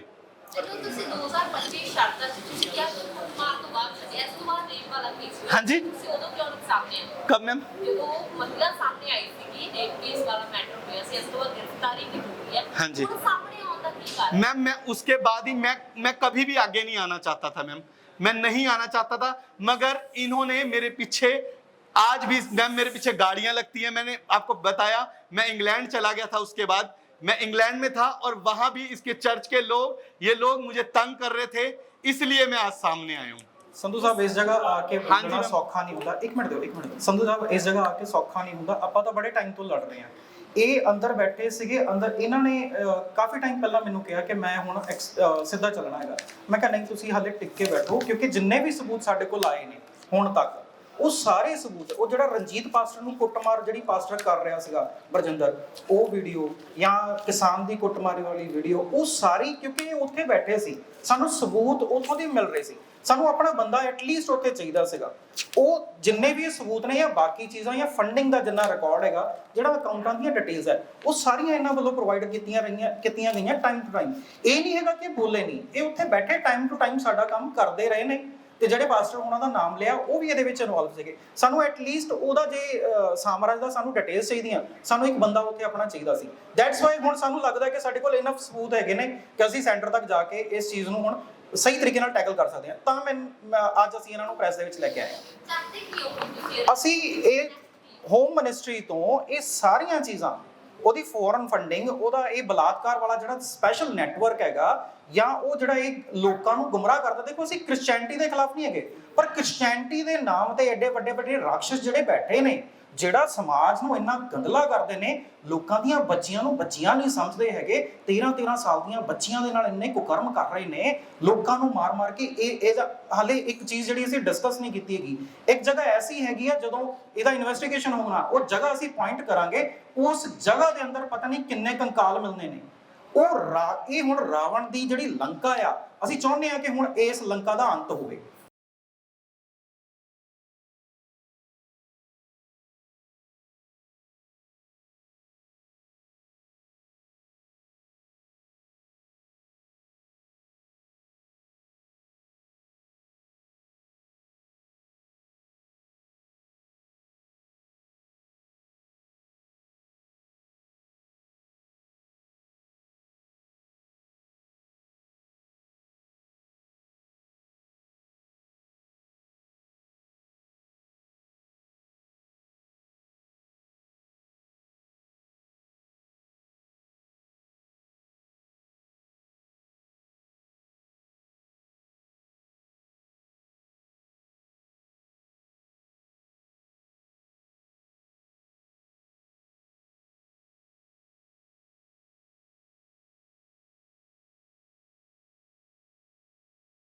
ਜਦੋਂ ਤੁਸੀਂ 2025 ਸ਼ਰਤਾਂ ਚ ਤੁਸੀਂ ਕਿਹਾ ਕਿ ਮਾਰ ਤੋਂ ਬਾਅਦ ਛੱਡਿਆ, ਇਸ ਤੋਂ ਬਾਅਦ ਰੇਪ ਵਾਲਾ ਕੇਸ ਹੋਇਆ। ਹਾਂਜੀ। ਤੁਸੀਂ ਉਦੋਂ ਕਿਉਂ ਸਾਹਮਣੇ ਆਏ? कब मैम? ਜਦੋਂ ਮਹਿਲਾ ਸਾਹਮਣੇ ਆਈ ਸੀ ਰੇਪ ਕੇਸ ਵਾਲਾ ਮੈਟਰ ਹੋਇਆ ਸੀ, ਇਸ ਤੋਂ ਬਾਅਦ ਗ੍ਰਿਫਤਾਰੀ ਨਹੀਂ ਹੋਈ ਹੈ। हाँ जी। ਹੁਣ ਸਾਹਮਣੇ ਆਉਣ ਦਾ ਕੀ ਕਾਰਨ? मैम मैं उसके बाद ही मैं कभी भी आगे नहीं आना चाहता था मैम, मैं नहीं आना चाहता था, मगर इन्होंने मेरे पीछे आज भी मैम मेरे पीछे गाड़ियां लगती हैं। मैंने आपको बताया मैं इंग्लैंड चला गया था, उसके बाद मैं इंग्लैंड में था और वहां भी इसके चर्च के लोग ये लोग मुझे तंग कर रहे थे, इसलिए मैं आज सामने आया हूँ। ਸੰਧੂ ਸਾਹਿਬ ਇਸ ਜਗ੍ਹਾ ਆ ਕੇ ਹਾਂਜੀ ਬੋਲਣਾ ਮੈਮ। ਸੌਖਾ ਨਹੀਂ ਹੁੰਦਾ। ਇੱਕ ਮਿੰਟ ਦਿਓ, ਇੱਕ ਮਿੰਟ। ਸੰਧੂ ਸਾਹਿਬ ਇਸ ਜਗ੍ਹਾ ਆ ਕੇ ਸੌਖਾ ਨਹੀਂ ਹੁੰਦਾ। ਆਪਾਂ ਤਾਂ ਬੜੇ ਟਾਈਮ ਤੋਂ ਲੜ ਰਹੇ ਹਾਂ। ਇਹ ਅੰਦਰ ਬੈਠੇ ਸੀਗੇ, ਅੰਦਰ ਇਹਨਾਂ ਨੇ ਕਾਫੀ ਟਾਈਮ ਪਹਿਲਾਂ ਮੈਨੂੰ ਕਿਹਾ ਕਿ ਮੈਂ ਹੁਣ ਸਿੱਧਾ ਚੱਲਣਾ ਹੈਗਾ। ਮੈਂ ਕਿਹਾ ਨਹੀਂ, ਤੁਸੀਂ ਹਾਲੇ ਟਿਕ ਕੇ ਬੈਠੋ, ਕਿਉਂਕਿ ਜਿੰਨੇ ਵੀ ਸਬੂਤ ਸਾਡੇ ਕੋਲ ਆਏ ਨੇ ਹੁਣ ਤੱਕ, ਉਹ ਸਾਰੇ ਸਬੂਤ, ਉਹ ਜਿਹੜਾ ਰਣਜੀਤ ਪਾਸਟਰ ਨੂੰ ਕੁੱਟਮਾਰ ਜਿਹੜੀ ਪਾਸਟਰ ਕਰ ਰਿਹਾ ਸੀਗਾ ਬਰਜਿੰਦਰ, ਉਹ ਵੀਡੀਓ ਜਾਂ ਕਿਸਾਨ ਦੀ ਕੁੱਟਮਾਰੀ ਵਾਲੀ ਵੀਡੀਓ, ਉਹ ਸਾਰੀ, ਕਿਉਂਕਿ ਇਹ ਉੱਥੇ ਬੈਠੇ ਸੀ, ਸਾਨੂੰ ਸਬੂਤ ਉੱਥੋਂ ਦੇ ਮਿਲ ਰਹੇ ਸੀ। ਸਾਨੂੰ ਆਪਣਾ ਬੰਦਾ ਐਟਲੀਸਟ ਉੱਥੇ ਚਾਹੀਦਾ ਸੀਗਾ। ਉਹ ਜਿੰਨੇ ਵੀ ਇਹ ਸਬੂਤ ਨੇ ਜਾਂ ਬਾਕੀ ਚੀਜ਼ਾਂ ਜਾਂ ਫੰਡਿੰਗ ਦਾ ਜਿੰਨਾ ਰਿਕਾਰਡ ਹੈਗਾ, ਜਿਹੜਾ ਅਕਾਊਂਟਾਂ ਦੀਆਂ ਡਿਟੇਲਸ ਹੈ, ਉਹ ਸਾਰੀਆਂ ਇਹਨਾਂ ਵੱਲੋਂ ਪ੍ਰੋਵਾਈਡ ਕੀਤੀਆਂ ਗਈਆਂ ਟਾਈਮ ਟੂ ਟਾਈਮ। ਇਹ ਨਹੀਂ ਹੈਗਾ ਕਿ ਬੋਲੇ ਨਹੀਂ, ਇਹ ਉੱਥੇ ਬੈਠੇ ਟਾਈਮ ਟੂ ਟਾਈਮ ਸਾਡਾ ਕੰਮ ਕਰਦੇ ਰਹੇ ਨੇ। ਤੇ ਜਿਹੜੇ ਪਾਸਟਰ ਉਹਨਾਂ ਦਾ ਨਾਮ ਲਿਆ, ਉਹ ਵੀ ਇਹਦੇ ਵਿੱਚ ਇਨਵੋਲਵ ਸੀਗੇ। ਸਾਨੂੰ ਐਟਲੀਸਟ ਉਹਦਾ ਜੇ ਸਾਮਰਾਜ ਦਾ ਸਾਨੂੰ ਡਿਟੇਲਸ ਚਾਹੀਦੀਆਂ, ਸਾਨੂੰ ਇੱਕ ਬੰਦਾ ਉੱਥੇ ਆਪਣਾ ਚਾਹੀਦਾ ਸੀ। ਦੈਟਸ ਵਾਈ ਹੁਣ ਸਾਨੂੰ ਲੱਗਦਾ ਕਿ ਸਾਡੇ ਕੋਲ ਇਨਫ ਸਬੂਤ ਹੈਗੇ ਨੇ ਕਿ ਅਸੀਂ ਸੈਂਟਰ ਤੱਕ ਜਾ ਕੇ ਇਸ ਚੀਜ਼ ਨੂੰ ਹੁਣ ਸਹੀ ਤਰੀਕੇ ਨਾਲ ਟੈਕਲ ਕਰ ਸਕਦੇ ਹਾਂ। ਤਾਂ ਅੱਜ ਅਸੀਂ ਇਹਨਾਂ ਨੂੰ ਪ੍ਰੈਸ ਦੇ ਵਿੱਚ ਲੈ ਕੇ ਆਏ ਹਾਂ। ਚਾਹਤੇ ਕੀ ਹੋ ਤੁਸੀਂ? ਅਸੀਂ ਇਹ ਹੋਮ ਮਿਨਿਸਟਰੀ ਤੋਂ ਇਹ ਸਾਰੀਆਂ ਚੀਜ਼ਾਂ, ਉਹਦੀ ਫੋਰਨ ਫੰਡਿੰਗ, ਉਹਦਾ ਇਹ ਬਲਾਤਕਾਰ ਵਾਲਾ ਜਿਹੜਾ ਸਪੈਸ਼ਲ ਨੈਟਵਰਕ ਹੈਗਾ, ਜਾਂ ਉਹ ਜਿਹੜਾ ਇਹ ਲੋਕਾਂ ਨੂੰ ਗੁੰਮਰਾਹ ਕਰਦਾ। ਦੇਖੋ, ਅਸੀਂ ਕ੍ਰਿਸਚੀਅਨਿਟੀ ਦੇ ਖਿਲਾਫ ਨਹੀਂ ਹੈਗੇ, ਪਰ ਕ੍ਰਿਸਚੀਅਨਿਟੀ ਦੇ ਨਾਮ ਤੇ ਐਡੇ ਵੱਡੇ ਵੱਡੇ ਰਾਖਸ਼ ਜਿਹੜੇ ਬੈਠੇ ਨੇ, ਜਿਹੜਾ ਸਮਾਜ ਨੂੰ ਇੰਨਾ ਗੰਦਲਾ ਕਰਦੇ ਨੇ, ਲੋਕਾਂ ਦੀਆਂ ਬੱਚੀਆਂ ਨੂੰ ਬੱਚੀਆਂ ਨਹੀਂ ਸਮਝਦੇ ਹੈਗੇ, 13-13 ਸਾਲ ਦੀਆਂ ਬੱਚੀਆਂ ਦੇ ਨਾਲ ਇੰਨੇ ਕੁਕਰਮ ਕਰ ਰਹੇ ਨੇ, ਲੋਕਾਂ ਨੂੰ ਮਾਰ-ਮਾਰ ਕੇ। ਇਹ ਹਾਲੇ ਇੱਕ ਚੀਜ਼ ਜਿਹੜੀ ਅਸੀਂ ਡਿਸਕਸ ਨਹੀਂ ਕੀਤੀ ਹੈਗੀ, ਇੱਕ ਜਗ੍ਹਾ ਐਸੀ ਹੈਗੀ ਆ, ਜਦੋਂ ਇਹਦਾ ਇਨਵੈਸਟੀਗੇਸ਼ਨ ਹੋਣਾ, ਉਹ ਜਗ੍ਹਾ ਅਸੀਂ ਪੁਆਇੰਟ ਕਰਾਂਗੇ, ਉਸ ਜਗ੍ਹਾ ਦੇ ਅੰਦਰ ਪਤਾ ਨਹੀਂ ਕਿੰਨੇ ਕੰਕਾਲ ਮਿਲਨੇ ਨੇ। ਇਹ ਹੁਣ ਰਾਵਣ ਦੀ ਜਿਹੜੀ ਲੰਕਾ ਆ, ਅਸੀਂ ਚਾਹੁੰਦੇ ਹਾਂ ਕਿ ਹੁਣ ਇਸ ਲੰਕਾ ਦਾ ਅੰਤ ਹੋਵੇ।